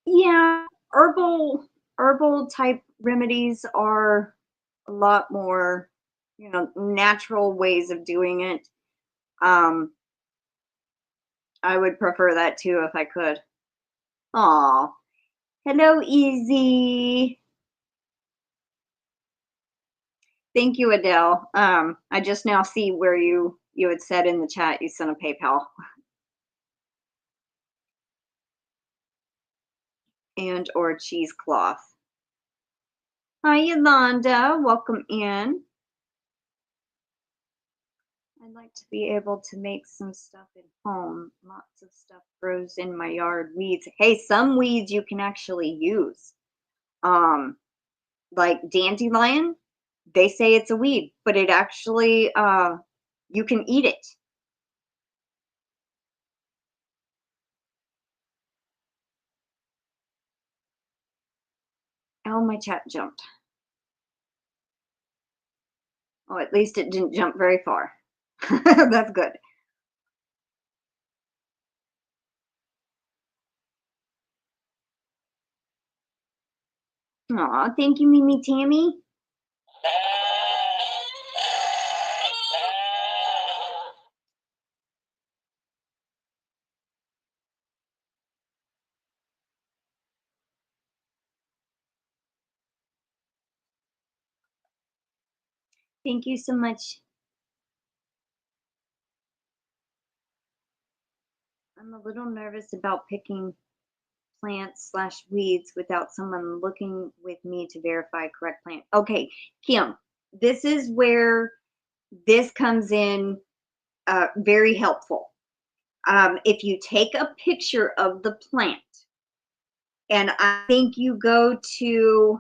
Yeah, herbal type remedies are a lot more, natural ways of doing it. I would prefer that too if I could. Aw. Hello, Easy. Thank you, Adele. I just now see where you You had said in the chat you sent a PayPal. And or cheesecloth. Hi, Yolanda. Welcome in. I'd like to be able to make some stuff at home. Lots of stuff grows in my yard. Weeds. Hey, some weeds you can actually use. Like dandelion, they say it's a weed, but it actually, you can eat it. Oh, my chat jumped. Oh, at least it didn't jump very far. That's good. Aw, thank you, Mimi Tammy. Thank you so much. I'm a little nervous about picking plants / weeds without someone looking with me to verify correct plant. Okay, Kim, this is where this comes in very helpful. If you take a picture of the plant, and I think you go to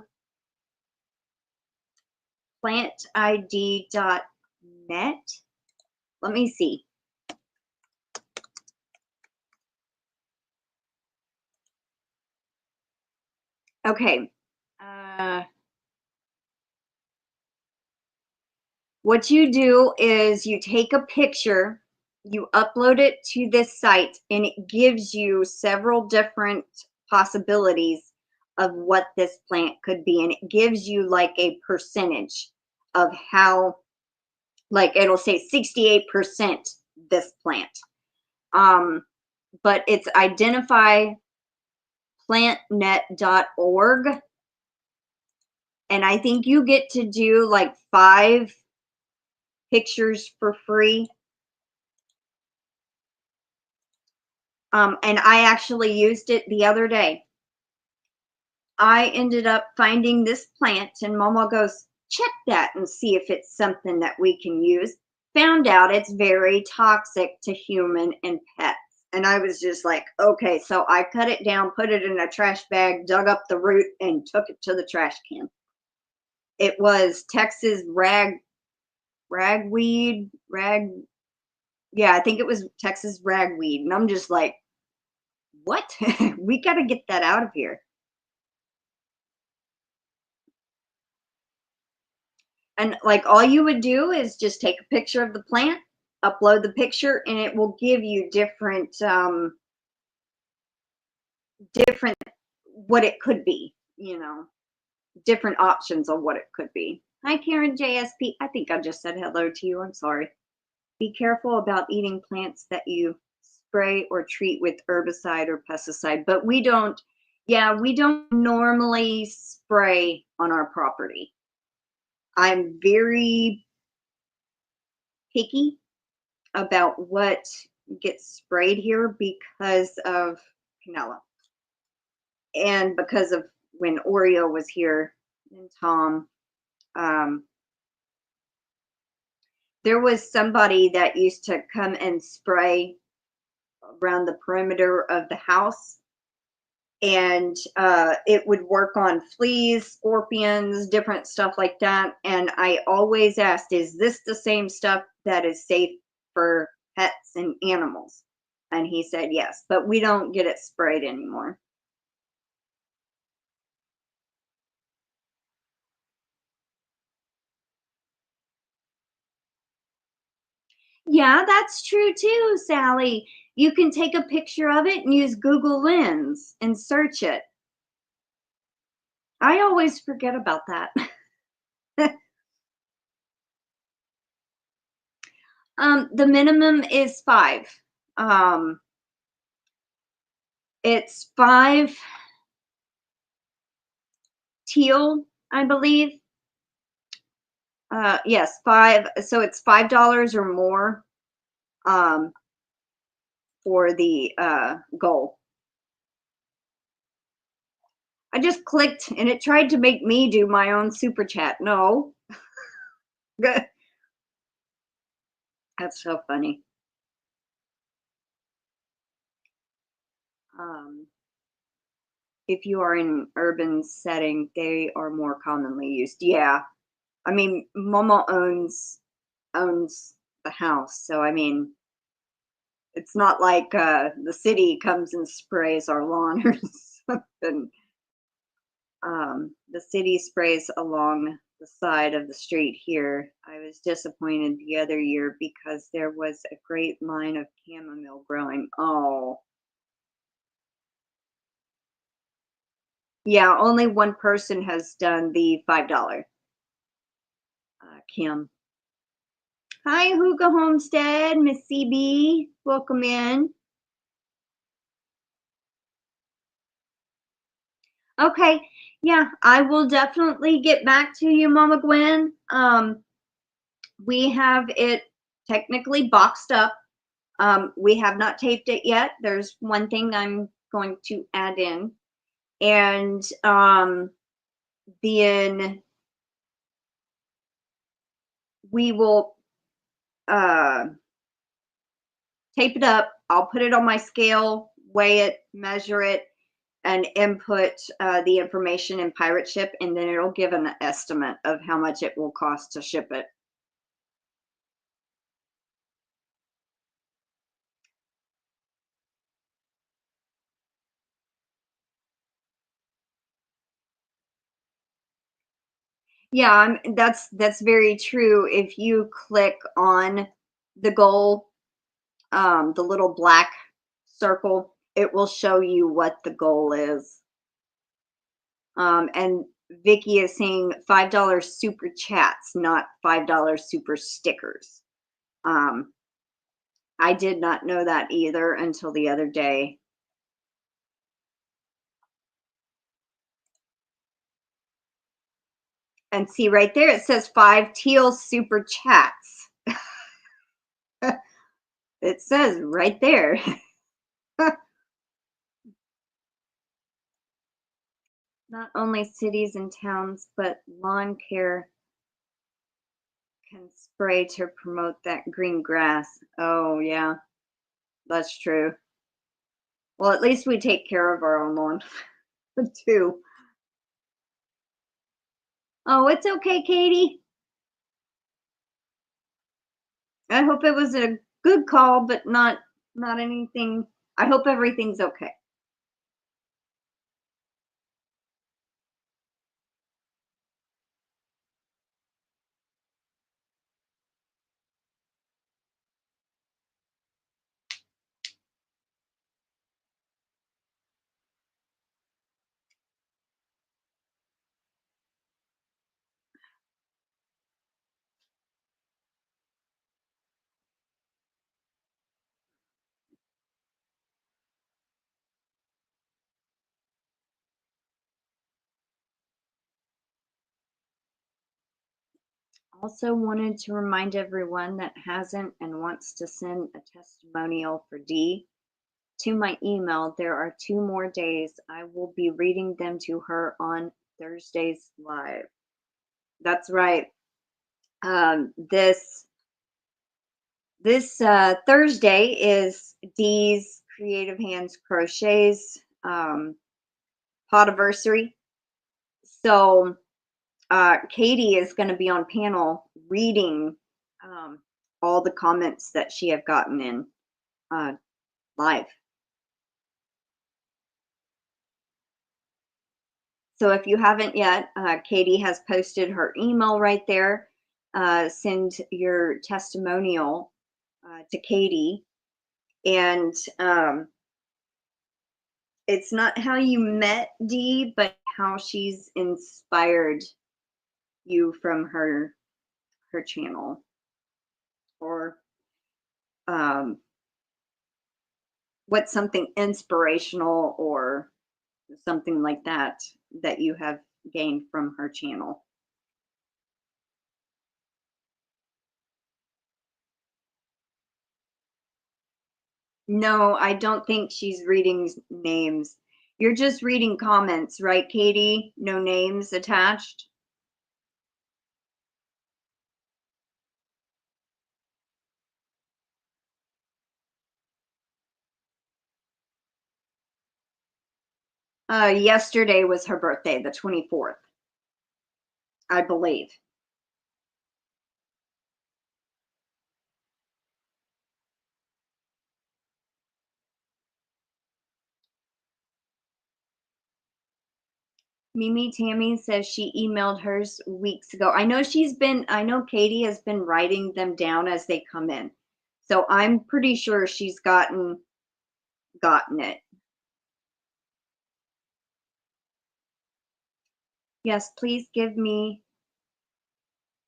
plantid.net. Let me see. Okay. What you do is you take a picture, you upload it to this site, and it gives you several different possibilities of what this plant could be. And it gives you like a percentage of how, like it'll say 68% this plant. But it's identifyplantnet.org. And I think you get to do like 5 pictures for free. And I actually used it the other day. I ended up finding this plant, and Mama goes, check that and see if it's something that we can use. Found out it's very toxic to human and pets. And I was just like, okay. So I cut it down, put it in a trash bag, dug up the root, and took it to the trash can. It was Texas ragweed. Yeah, I think it was Texas ragweed. And I'm just like, what? We got to get that out of here. And like all you would do is just take a picture of the plant, upload the picture, and it will give you different what it could be, you know, different options on what it could be. Hi, Karen JSP. I think I just said hello to you. I'm sorry. Be careful about eating plants that you spray or treat with herbicide or pesticide, but we don't normally spray on our property. I'm very picky about what gets sprayed here because of Canela and because of when Oreo was here and Tom. There was somebody that used to come and spray around the perimeter of the house, and it would work on fleas, scorpions, different stuff like that. And I always asked, is this the same stuff that is safe for pets and animals? And he said yes, but we don't get it sprayed anymore. Yeah, that's true too, Sally. You can take a picture of it and use Google Lens and search it. I always forget about that. The minimum is 5. It's 5 teal, I believe. Yes, 5. So it's $5 or more. for the goal. I just clicked and it tried to make me do my own super chat. No. Good. That's so funny. If you are in an urban setting, they are more commonly used. Yeah. I mean, Mama owns the house, so I mean, it's not like the city comes and sprays our lawn or something. The city sprays along the side of the street here. I was disappointed the other year because there was a great line of chamomile growing. Oh, yeah, only one person has done the $5. Kim. Hi, Hookah Homestead, Miss CB. Welcome in. Okay, yeah, I will definitely get back to you, Mama Gwen. We have it technically boxed up. We have not taped it yet. There's one thing I'm going to add in. And then we will tape it up. I'll put it on my scale, weigh it, measure it, and input the information in Pirate Ship, and then it'll give an estimate of how much it will cost to ship it. Yeah, that's very true. If you click on the goal, the little black circle, it will show you what the goal is. And Vicky is saying $5 super chats, not $5 super stickers. I did not know that either until the other day. And see right there, it says 5 teal super chats. It says right there. Not only cities and towns, but lawn care can spray to promote that green grass. Oh, yeah, that's true. Well, at least we take care of our own lawn, too. Oh, it's okay, Katie. I hope it was a good call, but not anything. I hope everything's okay. Also wanted to remind everyone that hasn't and wants to send a testimonial for Dee to my email. There are 2 more days. I will be reading them to her on Thursdays live. That's right. This Thursday is Dee's Creative Hands Crochet's podiversary. So Katie is going to be on panel reading all the comments that she have gotten in live. So if you haven't yet, Katie has posted her email right there. Send your testimonial to Katie. And it's not how you met Dee, but how she's inspired you from her channel, or what's something inspirational or something like that that you have gained from her channel. No, I don't think she's reading names. You're just reading comments, right, Katie? No names attached? Yesterday was her birthday, the 24th, I believe. Mimi Tammy says she emailed hers weeks ago. I know Katie has been writing them down as they come in. So I'm pretty sure she's gotten it. Yes, please give me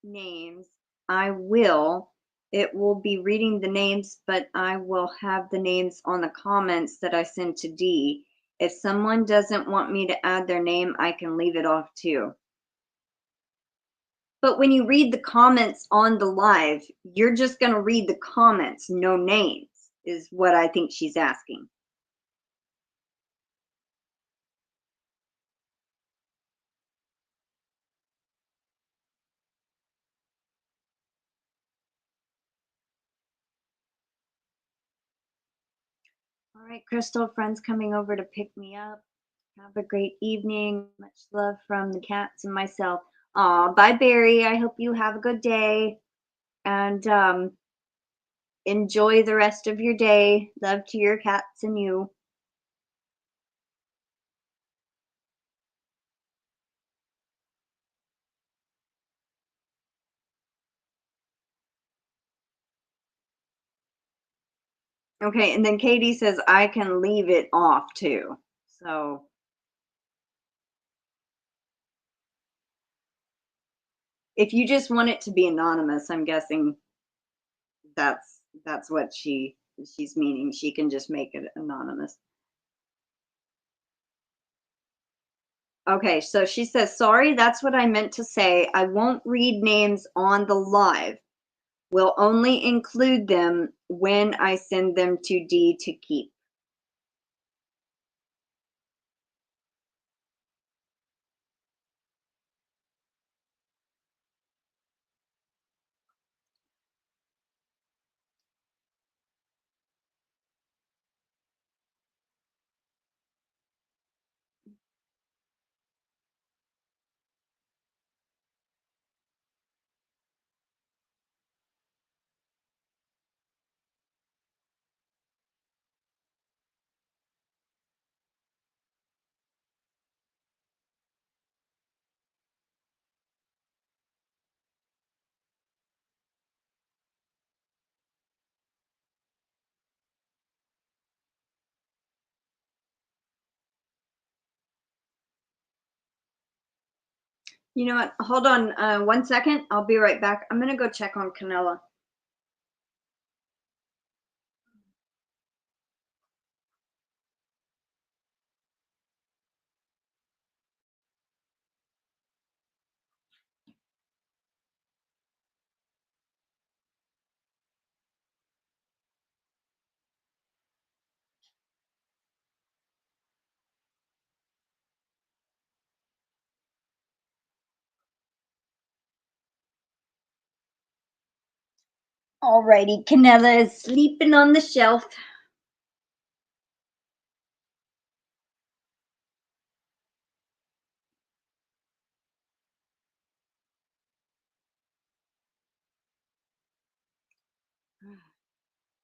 names. I will. It will be reading the names, but I will have the names on the comments that I send to Dee. If someone doesn't want me to add their name, I can leave it off too. But when you read the comments on the live, you're just going to read the comments, no names, is what I think she's asking. All right, Crystal, friends coming over to pick me up. Have a great evening. Much love from the cats and myself. Aw, bye, Barry. I hope you have a good day and enjoy the rest of your day. Love to your cats and you. Okay, and then Katie says I can leave it off too. So if you just want it to be anonymous, I'm guessing that's what she's meaning. She can just make it anonymous. Okay, so she says, sorry, that's what I meant to say. I won't read names on the live. We'll only include them when I send them to Dee to keep. You know what? Hold on 1 second. I'll be right back. I'm going to go check on Canella. Alrighty, Canella is sleeping on the shelf.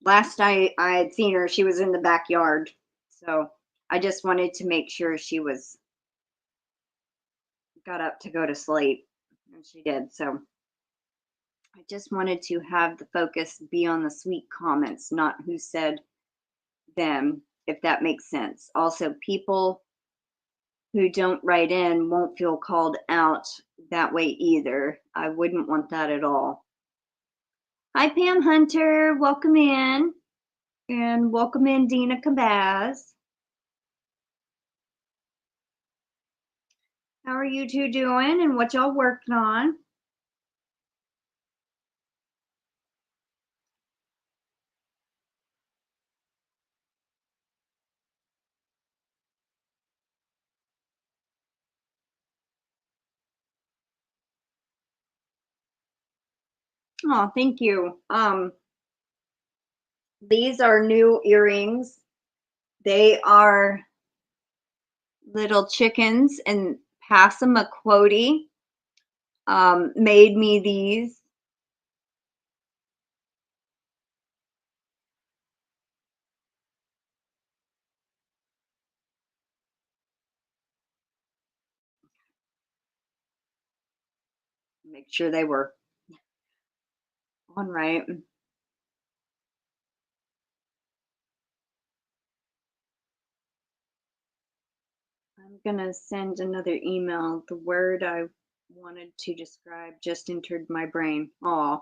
Last night I had seen her, she was in the backyard. So I just wanted to make sure she was got up to go to sleep. And she did. So I just wanted to have the focus be on the sweet comments, not who said them, if that makes sense. Also, people who don't write in won't feel called out that way either. I wouldn't want that at all. Hi, Pam Hunter. Welcome in. And welcome in, Dina Kabaz. How are you two doing and what y'all working on? Oh, thank you. These are new earrings. They are little chickens, and Passamaquoddy made me these. Make sure they were on right. I'm gonna send another email. The word I wanted to describe just entered my brain. Aw.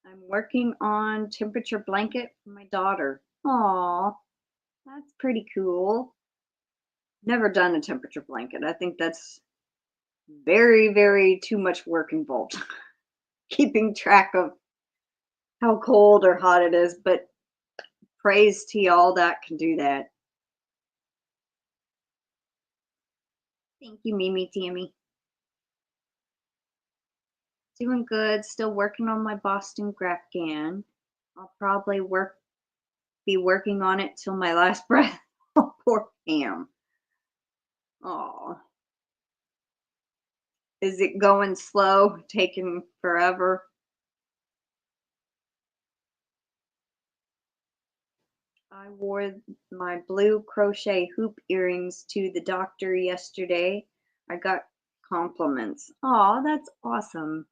I'm working on temperature blanket for my daughter. Aw, that's pretty cool. Never done a temperature blanket. I think that's very, very too much work involved. Keeping track of how cold or hot it is, but praise to y'all that can do that. Thank you, Mimi Tammy. Doing good. Still working on my Boston Grafgan. I'll probably be working on it till my last breath. Oh, poor Pam. Oh, is it going slow? Taking forever? I wore my blue crochet hoop earrings to the doctor yesterday. I got compliments. Oh, that's awesome.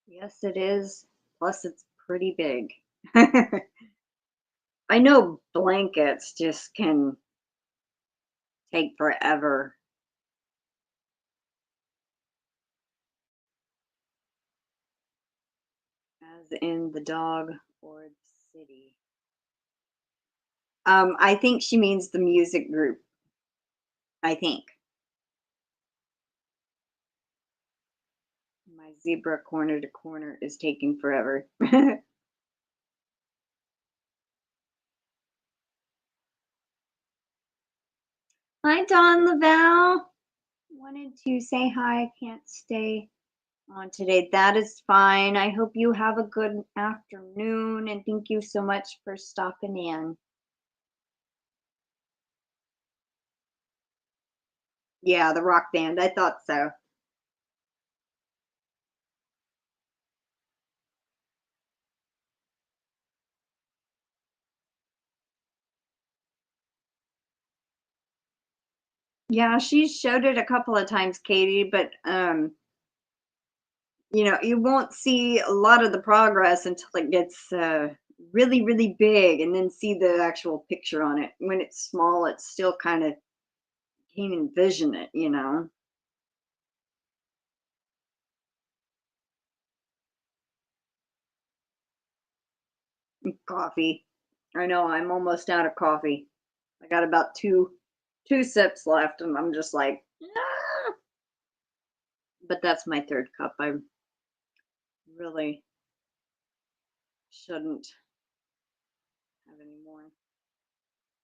Yes, it is. Plus, it's pretty big. I know blankets just can take forever, as in the dog or the city. I think she means the music group. I think. My zebra corner to corner is taking forever. Hi, Don Laval. Wanted to say hi. I can't stay on today. That is fine. I hope you have a good afternoon, and thank you so much for stopping in. Yeah, the rock band. I thought so. Yeah, she showed it a couple of times, Katie, but you won't see a lot of the progress until it gets really, really big, and then see the actual picture on it. When it's small, it's still kind of can't envision it. Coffee. I know I'm almost out of coffee. I got about two sips left, and I'm just like, "Ah." But that's my third cup. I really shouldn't have any more.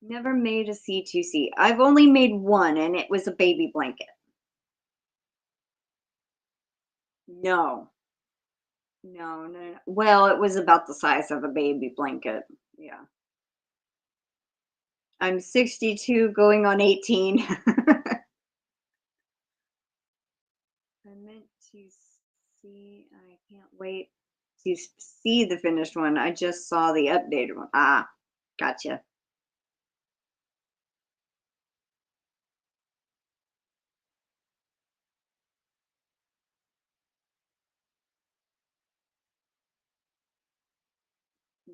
Never made a C2C. I've only made one, and it was a baby blanket. No, no, no, no. Well, it was about the size of a baby blanket. Yeah. I'm 62 going on 18. I meant to see, I can't wait to see the finished one. I just saw the updated one. Ah, gotcha.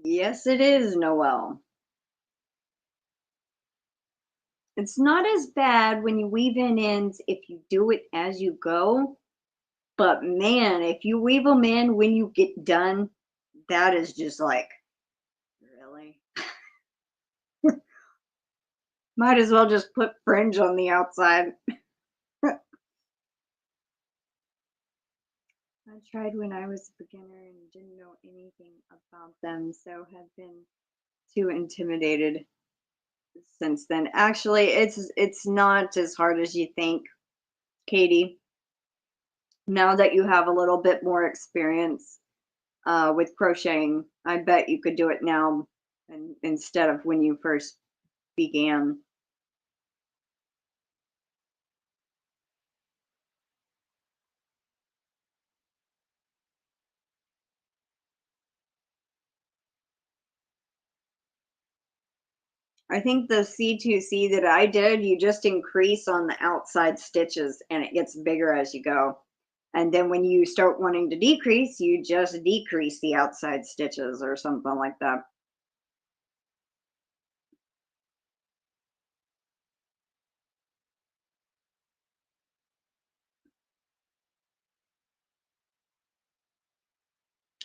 Yes, it is, Noelle. It's not as bad when you weave in ends if you do it as you go. But man, if you weave them in when you get done, that is just like Might as well just put fringe on the outside. I tried when I was a beginner and didn't know anything about them, so have been too intimidated since then. Actually, it's not as hard as you think, Katie. Now that you have a little bit more experience with crocheting, I bet you could do it now and instead of when you first began. I think the C2C that I did, you just increase on the outside stitches and it gets bigger as you go. And then when you start wanting to decrease, you just decrease the outside stitches or something like that.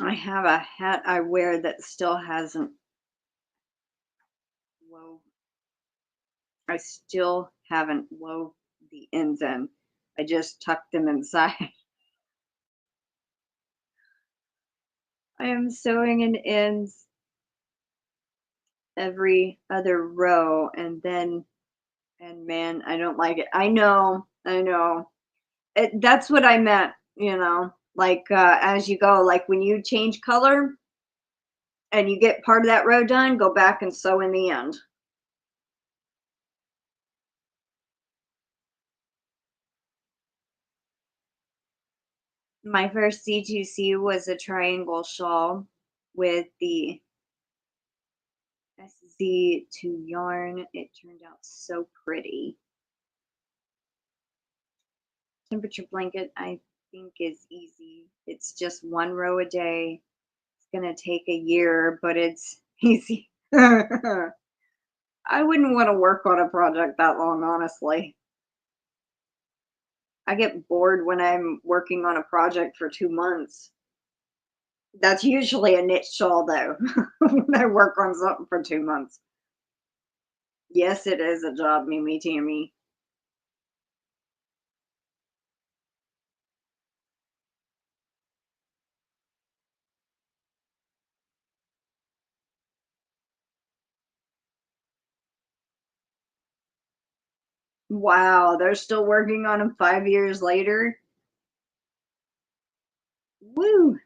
I have a hat I wear that still hasn't wove. I still haven't wove the ends in. I just tucked them inside. I am sewing in ends every other row and man, I don't like it. I know. That's what I meant, like as you go, like when you change color and you get part of that row done, go back and sew in the end. My first C2C was a triangle shawl with the SZ2 yarn. It turned out so pretty. Temperature blanket, I think, is easy. It's just one row a day. It's gonna take a year, but it's easy. I wouldn't want to work on a project that long, honestly. I get bored when I'm working on a project for 2 months. That's usually a knit shawl, though, when I work on something for 2 months. Yes, it is a job, Mimi Tammy. Wow, they're still working on them 5 years later. Woo!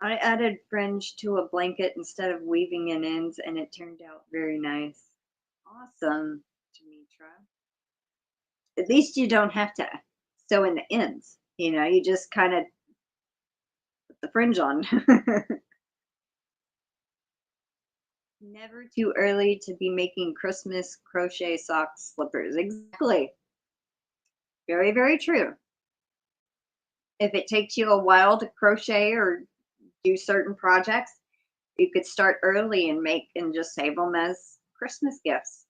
I added fringe to a blanket instead of weaving in ends, and it turned out very nice. Awesome, Demetra. At least you don't have to sew in the ends. You just kind of put the fringe on. Never too early to be making Christmas crochet socks slippers. Exactly. Very, very true. If it takes you a while to crochet or do certain projects, you could start early and make and just save them as Christmas gifts.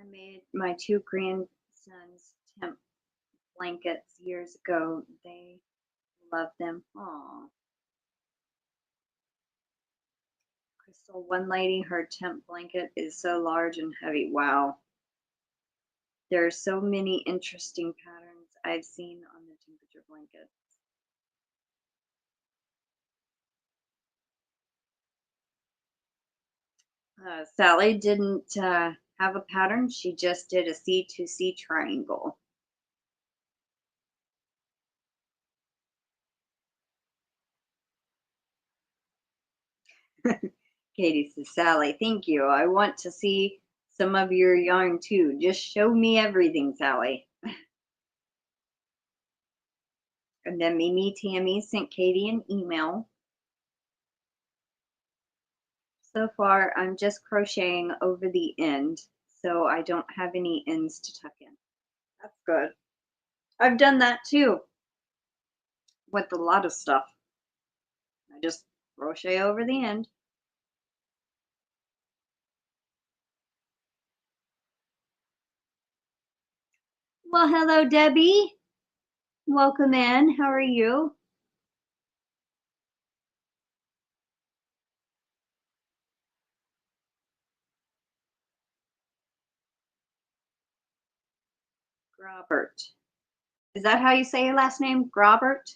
I made my two grandsons temp blankets years ago. They love them. Aw. Crystal, one lady, her temp blanket is so large and heavy. Wow. There are so many interesting patterns I've seen on the temperature blanket. Sally didn't have a pattern. She just did a C2C triangle. Katie says, Sally, thank you. I want to see some of your yarn too. Just show me everything, Sally. And then Mimi Tammy sent Katie an email. So far, I'm just crocheting over the end, so I don't have any ends to tuck in. That's good. I've done that too with a lot of stuff. I just crochet over the end. Well, hello, Debbie. Welcome in. How are you? Robert. Is that how you say your last name? Robert?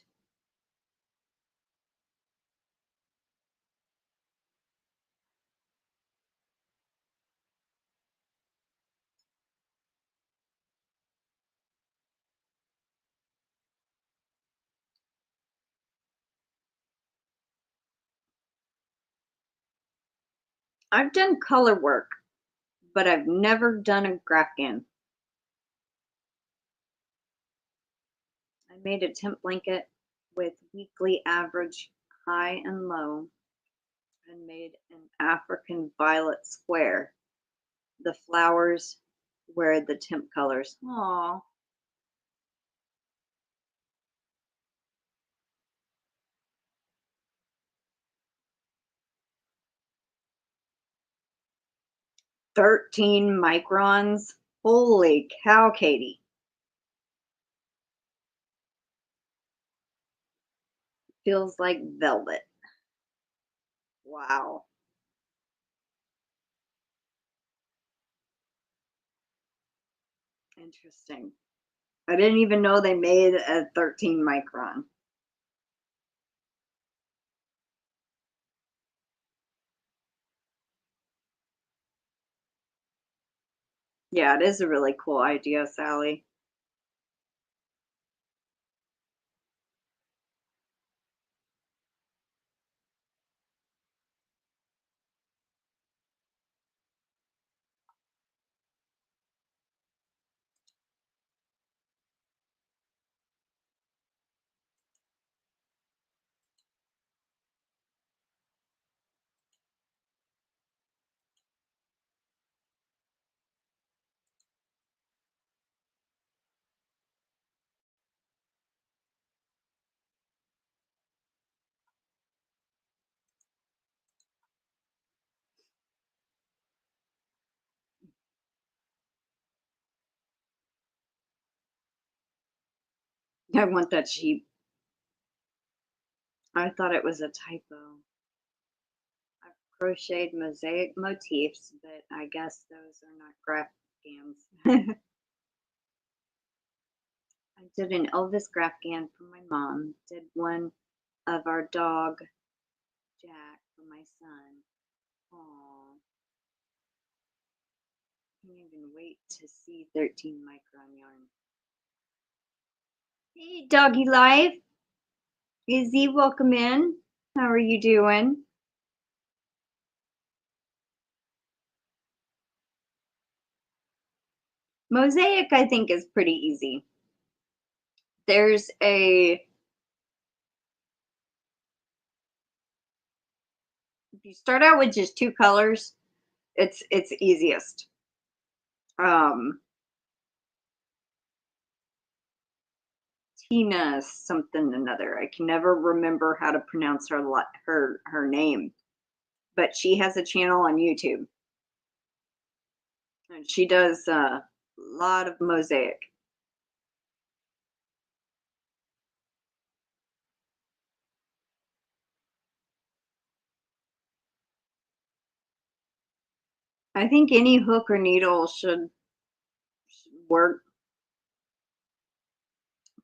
I've done color work, but I've never done a grafgan. I made a tent blanket with weekly average high and low and made an African violet square. The flowers were the temp colors. Aww. 13 microns. Holy cow, Katie. Feels like velvet. Wow. Interesting. I didn't even know they made a 13 micron. Yeah, it is a really cool idea, Sally. I want that sheep. I thought it was a typo. I've crocheted mosaic motifs, but I guess those are not graph scans. I did an Elvis grafgan for my mom, did one of our dog, Jack, for my son. Aww. I can't even wait to see 13 micron yarn. Hey, Doggy Life. Izzy, welcome in. How are you doing? Mosaic, I think, is pretty easy. There's a, if you start out with just two colors, it's easiest. Tina something another. I can never remember how to pronounce her name, but she has a channel on YouTube, and she does a lot of mosaic. I think any hook or needle should work.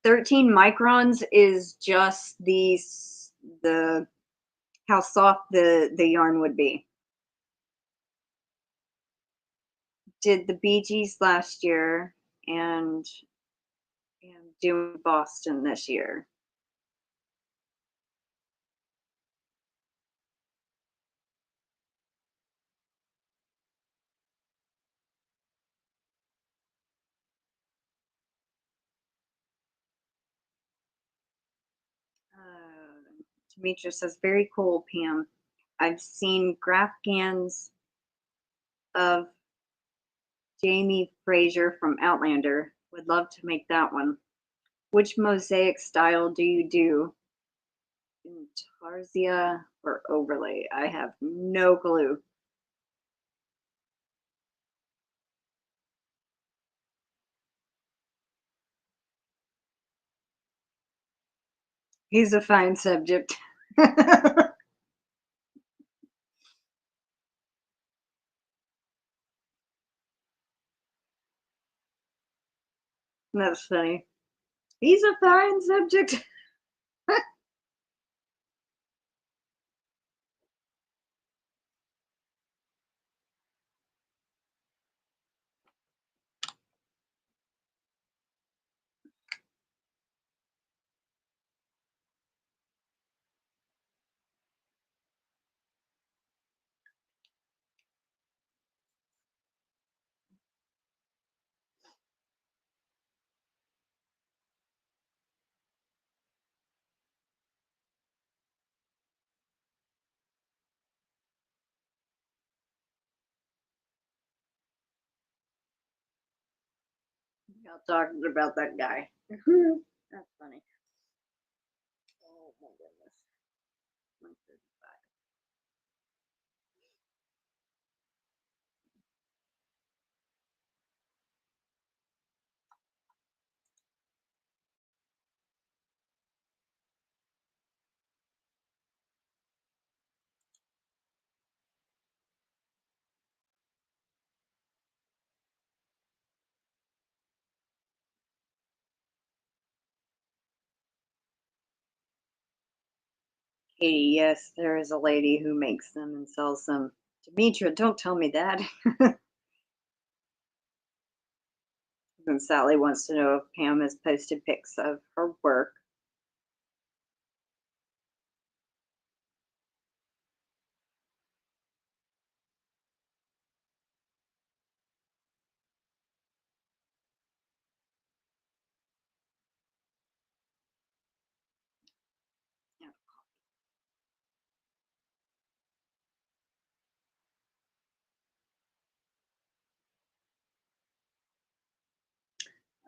13 microns is just the how soft the yarn would be. Did the Bee Gees last year and am doing Boston this year. Demetra says, very cool, Pam. I've seen grafgans of Jamie Fraser from Outlander. Would love to make that one. Which mosaic style do you do? Intarsia or overlay? I have no clue. He's a fine subject. That's funny. He's a fine subject. Y'all talking about that guy. That's funny. Oh my goodness. 135. Katie, yes, there is a lady who makes them and sells them. Demetra, don't tell me that. And Sally wants to know if Pam has posted pics of her work.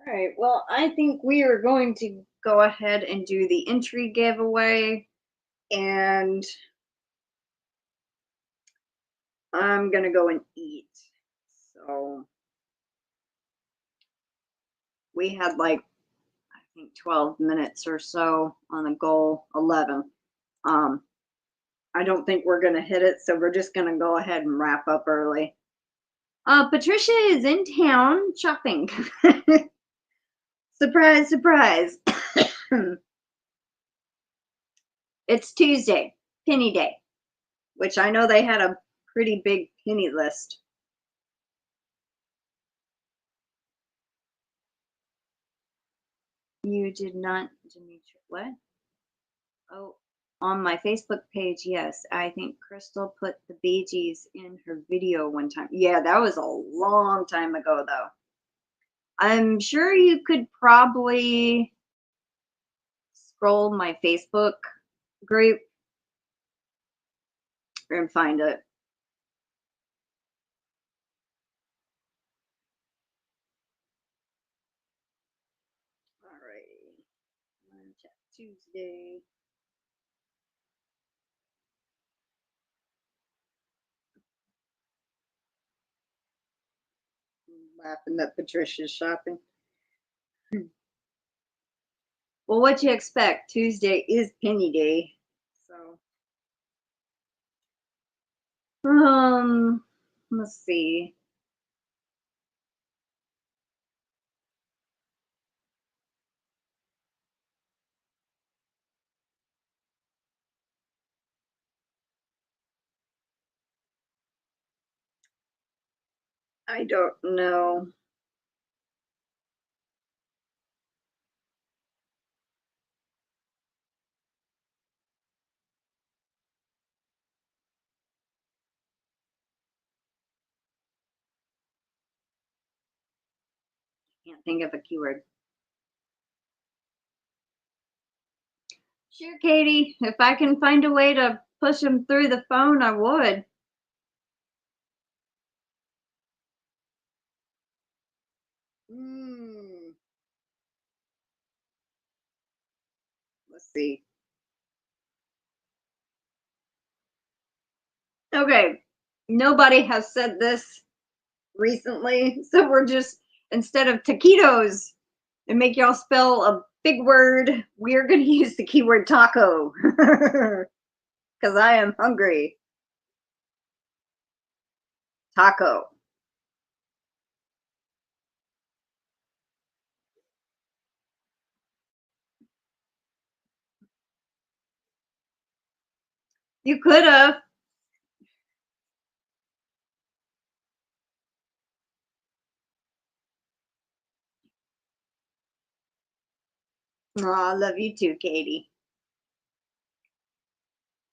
All right, well, I think we are going to go ahead and do the entry giveaway, and I'm going to go and eat. So we had like, I think 12 minutes or so on the goal, 11. I don't think we're going to hit it, so we're just going to go ahead and wrap up early. Patricia is in town shopping. Surprise, surprise. It's Tuesday, penny day, which I know they had a pretty big penny list. You did not, Demetra. What? Oh, on my Facebook page, yes. I think Crystal put the Bee Gees in her video one time. Yeah, that was a long time ago, though. I'm sure you could probably scroll my Facebook group and find it. Alrighty. Chat Tuesday. I'm laughing that Patricia's shopping. Well, what you expect? Tuesday is penny day. So, let's see. I don't know. Can't think of a keyword. Sure, Katie. If I can find a way to push them through the phone, I would. Let's see. Okay. Nobody has said this recently, so we're just, instead of taquitos, and make y'all spell a big word. We're going to use the keyword taco because I am hungry. Taco. You could have. Oh, I love you too, Katie.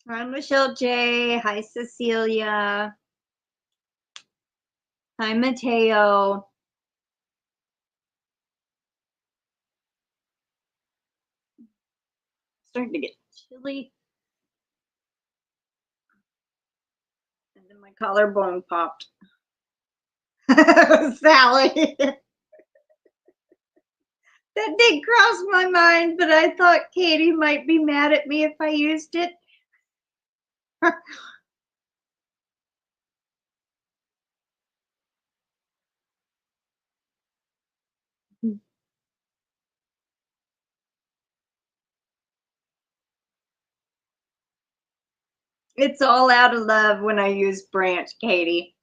Hi, MichelleJ. Hi, Cecilia. Hi, Mateo. Starting to get chilly. And then my collarbone popped. Sally. That did cross my mind, but I thought Katie might be mad at me if I used it. It's all out of love when I use branch, Katie.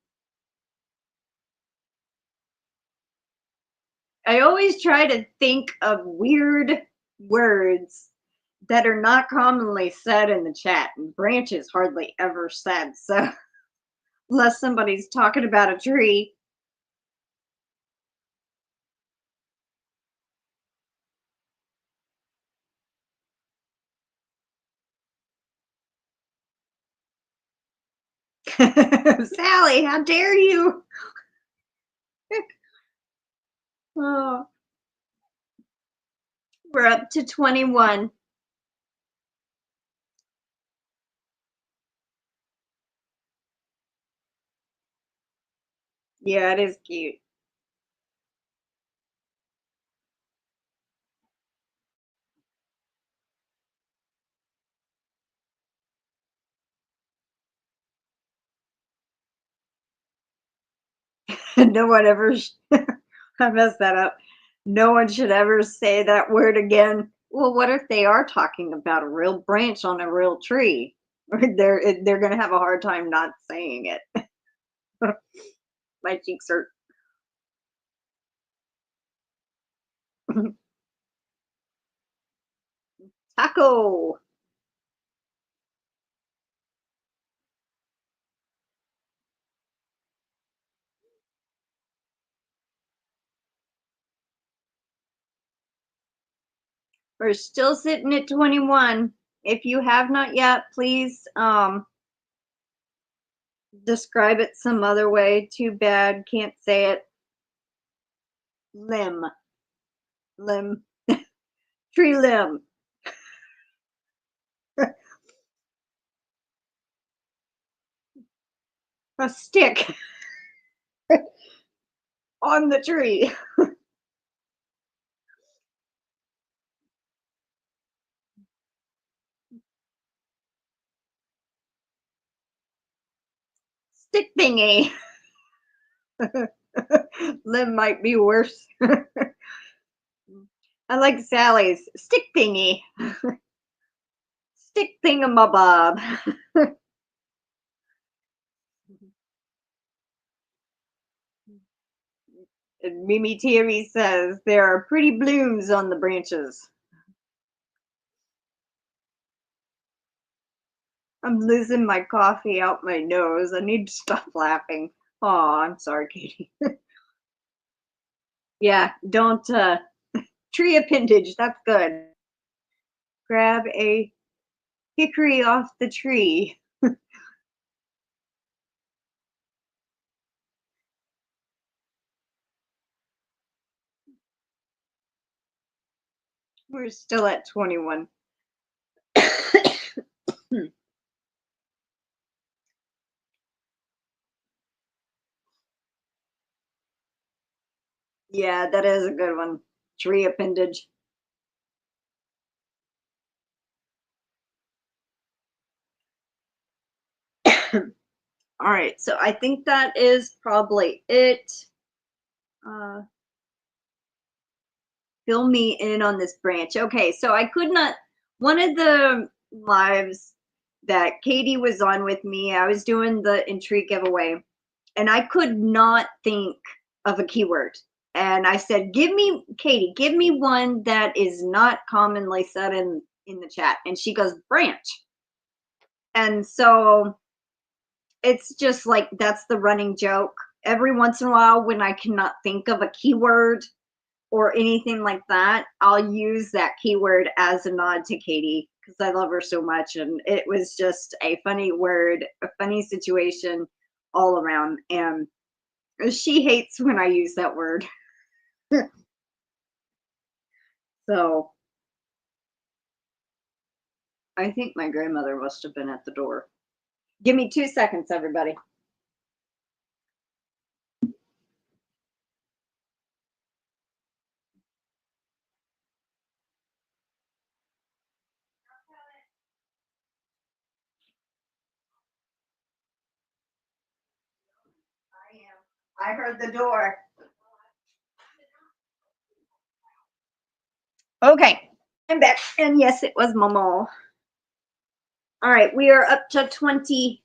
I always try to think of weird words that are not commonly said in the chat, and branch is hardly ever said. So unless somebody's talking about a tree. Sally, how dare you? Oh, we're up to 21. Yeah, it is cute. No one ever, I messed that up. No one should ever say that word again. Well, what if they are talking about a real branch on a real tree? They're going to have a hard time not saying it. My cheeks hurt. Taco. We're still sitting at 21. If you have not yet, please describe it some other way. Too bad, can't say it. Limb. Limb. Tree limb. A stick on the tree. Stick thingy. Limb might be worse. I like Sally's stick thingy. Stick thingamabob. And Mimi Tammy says there are pretty blooms on the branches. I'm losing my coffee out my nose. I need to stop laughing. Oh, I'm sorry, Katie. Yeah, don't tree appendage. That's good. Grab a hickory off the tree. We're still at 21. Yeah, that is a good one. Tree appendage. All right, so I think that is probably it. fill me in on this branch. Okay, so I could not, one of the lives that Katie was on with me, I was doing the intrigue giveaway, and I could not think of a keyword. And I said, Katie, give me one that is not commonly said in the chat. And she goes, branch. And so it's just like, that's the running joke. Every once in a while, when I cannot think of a keyword or anything like that, I'll use that keyword as a nod to Katie because I love her so much. And it was just a funny word, a funny situation all around. And she hates when I use that word. So I think my grandmother must have been at the door. Give me 2 seconds, everybody. I heard the door. Okay, I'm back. And yes, it was Momo. All right, we are up to 22.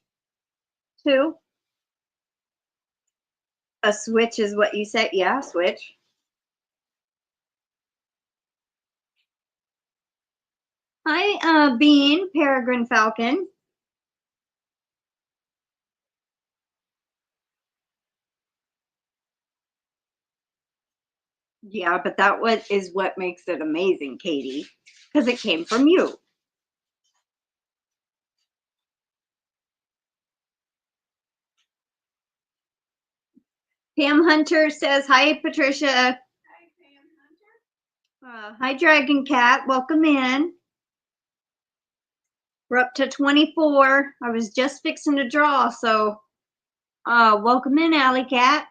A switch is what you said. Yeah, switch. Hi, Bean, Peregrine Falcon. Yeah, but that is what makes it amazing, Katie, because it came from you. Pam Hunter says, hi, Patricia. Hi, Pam Hunter. Hi, Dragon Cat. Welcome in. We're up to 24. I was just fixing to draw, so welcome in, Alley Cat.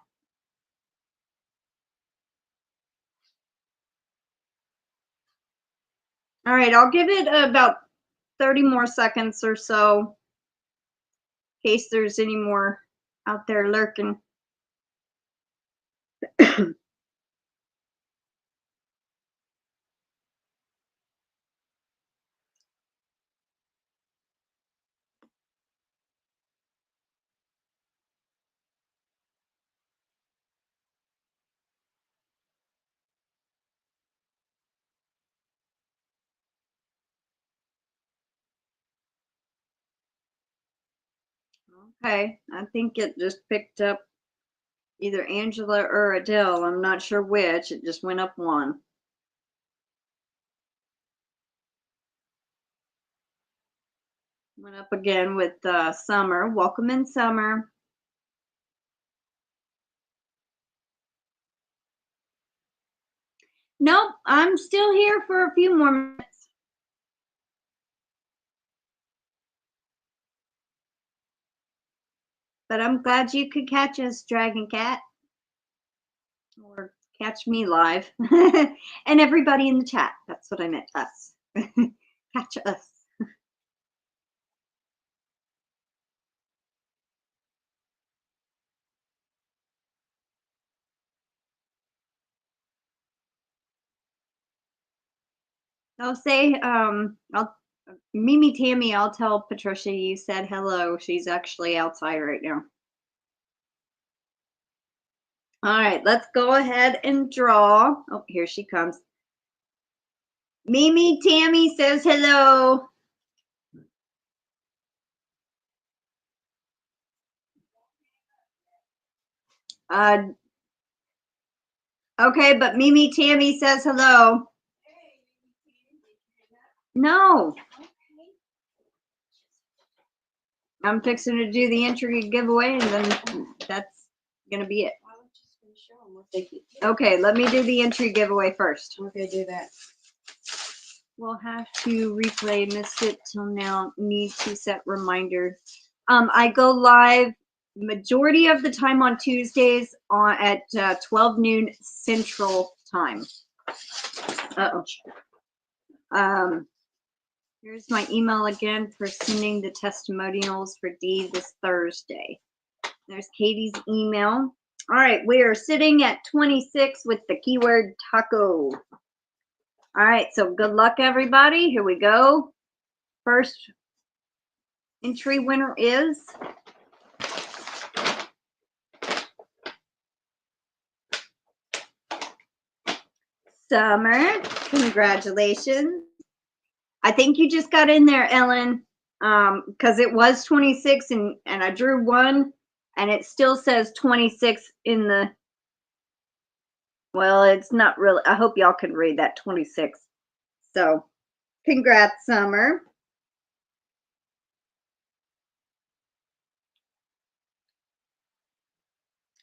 All right, I'll give it about 30 more seconds or so in case there's any more out there lurking. Okay, I think it just picked up either Angela or Adele. I'm not sure which. It just went up one. Went up again with Summer. Welcome in, Summer. Nope, I'm still here for a few more minutes. But I'm glad you could catch us, Dragon Cat. Or catch me live. And everybody in the chat. That's what I meant, us. Catch us. I'll say, Mimi Tammy, I'll tell Patricia you said hello. She's actually outside right now. All right, let's go ahead and draw. Oh, here she comes. Mimi Tammy says hello. Okay, but Mimi Tammy says hello. No. I'm fixing to do the entry giveaway, and then that's going to be it. Okay, let me do the entry giveaway first. Okay, do that. We'll have to replay. Missed it till now. Need to set reminder. I go live majority of the time on Tuesdays at 12 noon Central Time. Here's my email again for sending the testimonials for Dee this Thursday. There's Katie's email. All right, we are sitting at 26 with the keyword taco. All right, so good luck, everybody. Here we go. First entry winner is Summer. Congratulations. I think you just got in there, Ellen, because it was 26 and I drew one and it still says 26 in the, well, it's not really, I hope y'all can read that 26. So congrats, Summer.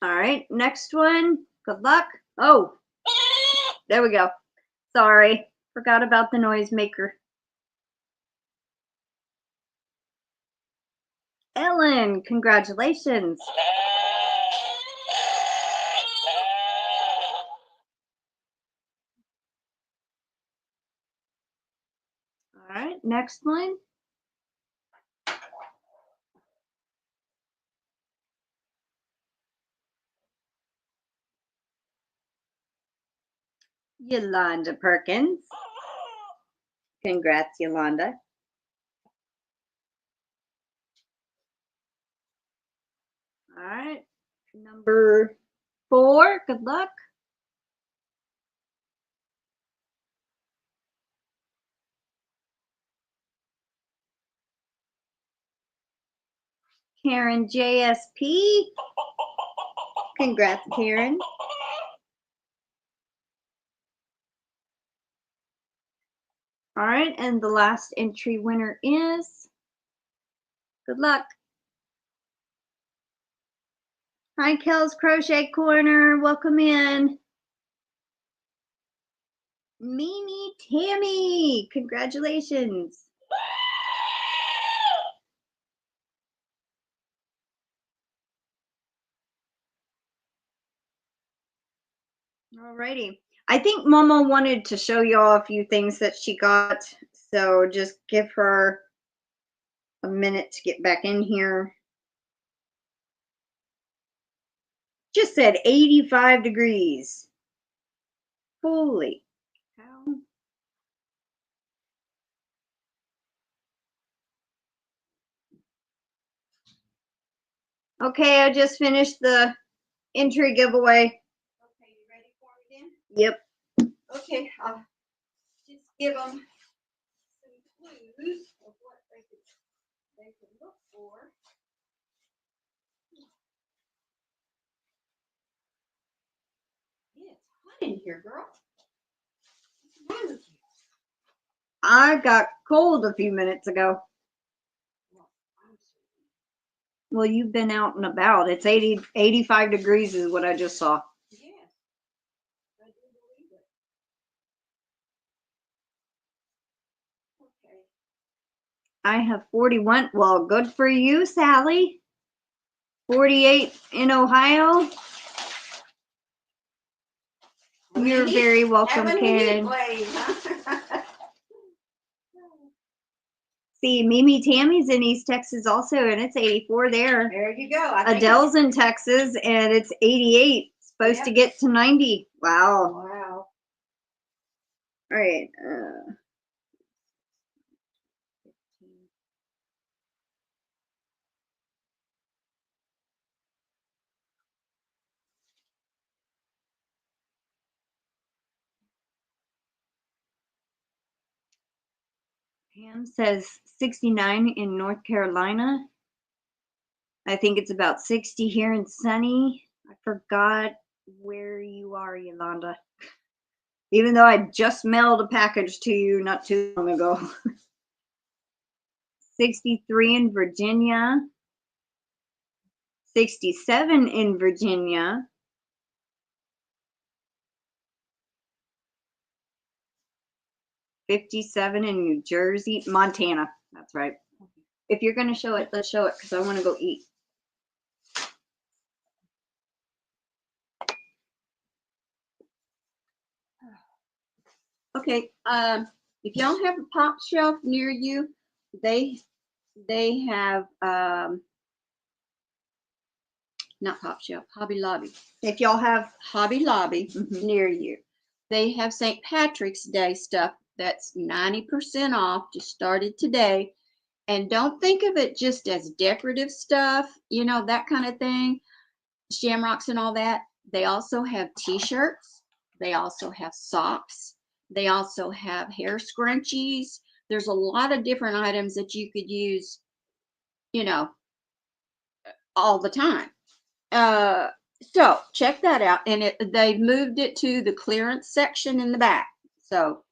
All right, next one. Good luck. Oh, there we go. Sorry, forgot about the noisemaker. Ellen, congratulations. All right, next one. Yolanda Perkins. Congrats, Yolanda. All right, number 4. Good luck. Karen JSP. Congrats, Karen. All right, and the last entry winner is, good luck. Hi, Kel'sCrochetCorner. Welcome in. Mimi Tammy. Congratulations. Alrighty. I think Mama wanted to show you all a few things that she got, so just give her a minute to get back in here. Just said 85 degrees. Holy cow. Okay, I just finished the entry giveaway. Okay, you ready for it again? Yep. Okay, I'll just give them some clues of what they can look for. Yeah, it's hot in here, girl. What's wrong with you? I got cold a few minutes ago. Well, you've been out and about. It's 85 degrees is what I just saw. Yeah, I do believe it. Okay. I have 41. Well, good for you, Sally. 48 in Ohio. You're very welcome, Karen. See, Mimi Tammy's in East Texas also, and it's 84 there. There you go. Adele's in Texas, and it's 88. Supposed to get to 90. Wow. Wow. All right. Pam says 69 in North Carolina. I think it's about 60 here in sunny. I forgot where you are, Yolanda. Even though I just mailed a package to you not too long ago. 63 in Virginia. 67 in Virginia. 57 in New Jersey. Montana. That's right. If you're going to show it, let's show it because I want to go eat. Okay, if y'all have a pop shelf near you, they have not pop shelf, Hobby Lobby. If y'all have Hobby Lobby near you, They have St. Patrick's Day stuff that's 90% off, just started today. And don't think of it just as decorative stuff, you know, that kind of thing, shamrocks and all that. They also have t-shirts. They also have socks. They also have hair scrunchies. There's a lot of different items that you could use, you know, all the time. So check that out. And they moved it to the clearance section in the back. So,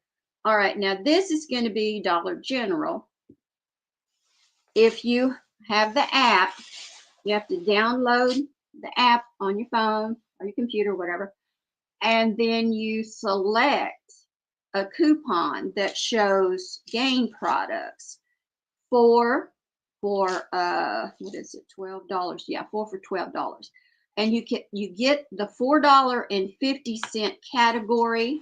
all right, now this is going to be Dollar General. If you have the app, you have to download the app on your phone or your computer, whatever, and then you select a coupon that shows Gain products for what is it, $12? Yeah, 4 for $12. And you get the $4.50 category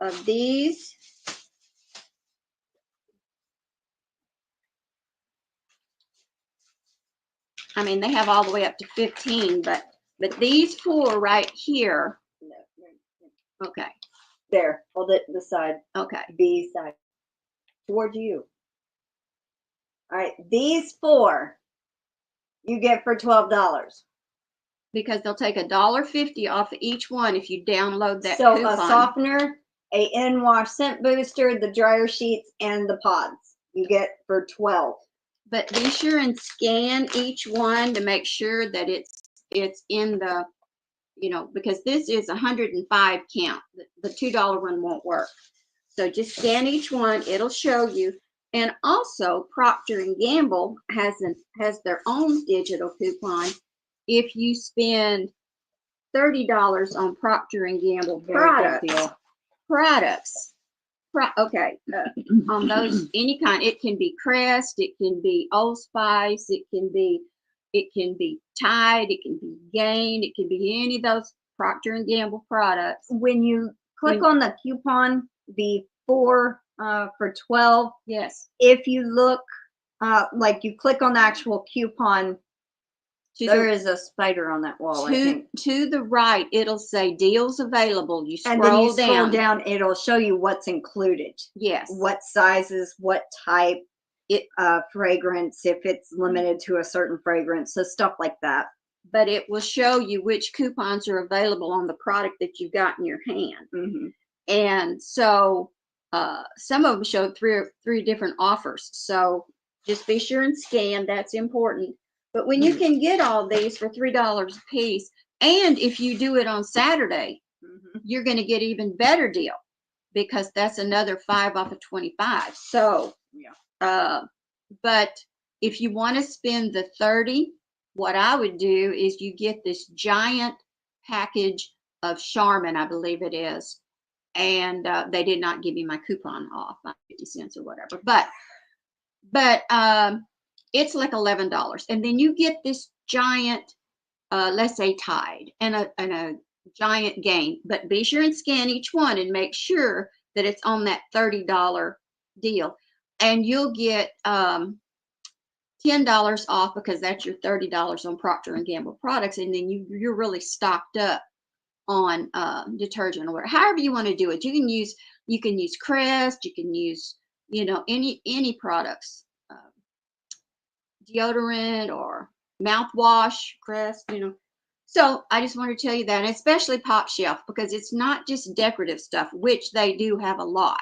of these. I mean, they have all the way up to 15, but these 4 right here. Okay. There, hold it this side. Okay. B side. Towards you. All right, these 4 you get for $12. Because they'll take $1.50 off of each one if you download that so coupon. A softener, a in-wash scent booster, the dryer sheets, and the pods you get for $12. But be sure and scan each one to make sure that it's in the, you know, because this is 105 count. The $2 one won't work. So just scan each one. It'll show you. And also Procter & Gamble has their own digital coupon. If you spend $30 on Procter & Gamble products, on those, any kind, it can be Crest, it can be Old Spice, it can be Tide, it can be Gain, it can be any of those Procter & Gamble products. When you click on the coupon, the 4 for $12, yes. If you look, like you click on the actual coupon, there is a spider on that wall. To the right, it'll say deals available. You scroll, and then you scroll down, it'll show you what's included. Yes. What sizes, what type, fragrance, if it's limited to a certain fragrance, so stuff like that. But it will show you which coupons are available on the product that you've got in your hand. Mm-hmm. And so some of them show three different offers. So just be sure and scan. That's important. But when you can get all these for $3 a piece, and if you do it on Saturday, you're going to get even better deal because that's another 5 off of 25. So, but if you want to spend the 30, what I would do is you get this giant package of Charmin, I believe it is, and they did not give me my coupon off, 50 cents or whatever, but it's like $11, and then you get this giant, let's say Tide, and a giant Gain. But be sure and scan each one and make sure that it's on that $30 deal, and you'll get $10 off because that's your $30 on Procter & Gamble products, and then you're really stocked up on detergent or whatever. However you want to do it. You can use Crest, you can use, you know, any products. Deodorant or mouthwash, Crest, you know. So I just want to tell you that, and especially Pop Shelf, because it's not just decorative stuff, which they do have a lot,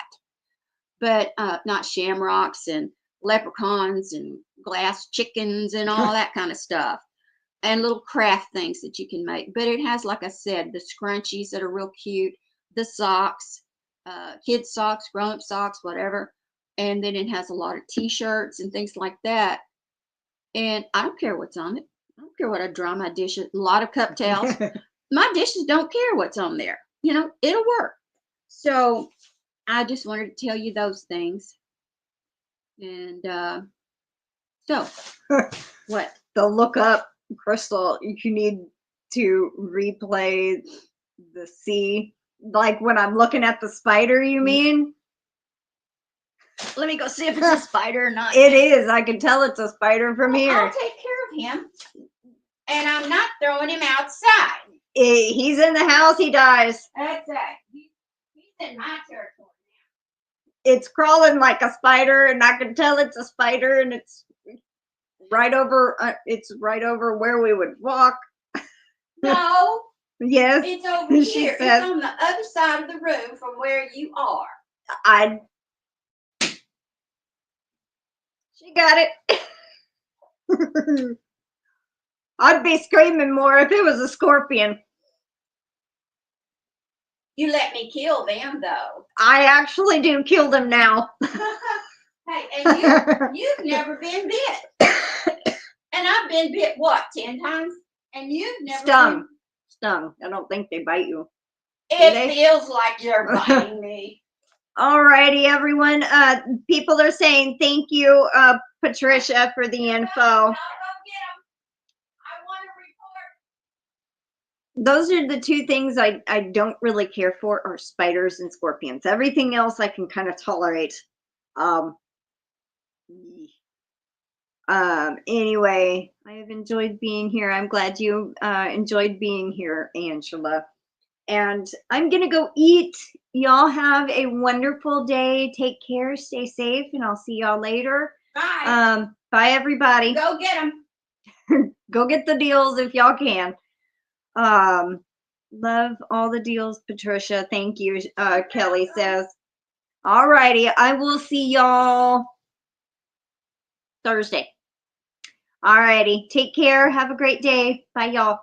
but not shamrocks and leprechauns and glass chickens and all that kind of stuff, and little craft things that you can make. But it has, like I said, the scrunchies that are real cute, the socks, kids socks, grown-up socks, whatever, and then it has a lot of t-shirts and things like that. And I don't care what's on it. I don't care what I dry my dishes. A lot of cup towels. My dishes don't care what's on there. You know, it'll work. So I just wanted to tell you those things. And so what? The look up, Crystal, you need to replay the C. Like when I'm looking at the spider, you mean? Let me go see if it's a spider or not. It is. I can tell it's a spider from here. I'll take care of him. And I'm not throwing him outside. He's in the house. He dies. That's right. He's in my territory. It's crawling like a spider, and I can tell it's a spider, and it's right over. It's right over where we would walk. No, Yes, it's over she here. says. It's on the other side of the room from where you are. She got it. I'd be screaming more if it was a scorpion. You let me kill them, though. I actually do kill them now. Hey, and you've never been bit. And I've been bit, what, 10 times? And you've never Stung. Stung. I don't think they bite you. It feels like you're biting me. Alrighty, everyone. People are saying thank you, Patricia, for the info. I'll go get them. I want to report. Those are the two things I don't really care for, are spiders and scorpions. Everything else I can kind of tolerate. Anyway, I have enjoyed being here. I'm glad you enjoyed being here, Angela. And I'm gonna go eat. Y'all have a wonderful day. Take care, stay safe, and I'll see y'all later. Bye. Bye, everybody. Go get them. Go get the deals if y'all can. Love all the deals, Patricia. Thank you, Kelly says. All righty, I will see y'all Thursday. All righty, take care. Have a great day. Bye, y'all.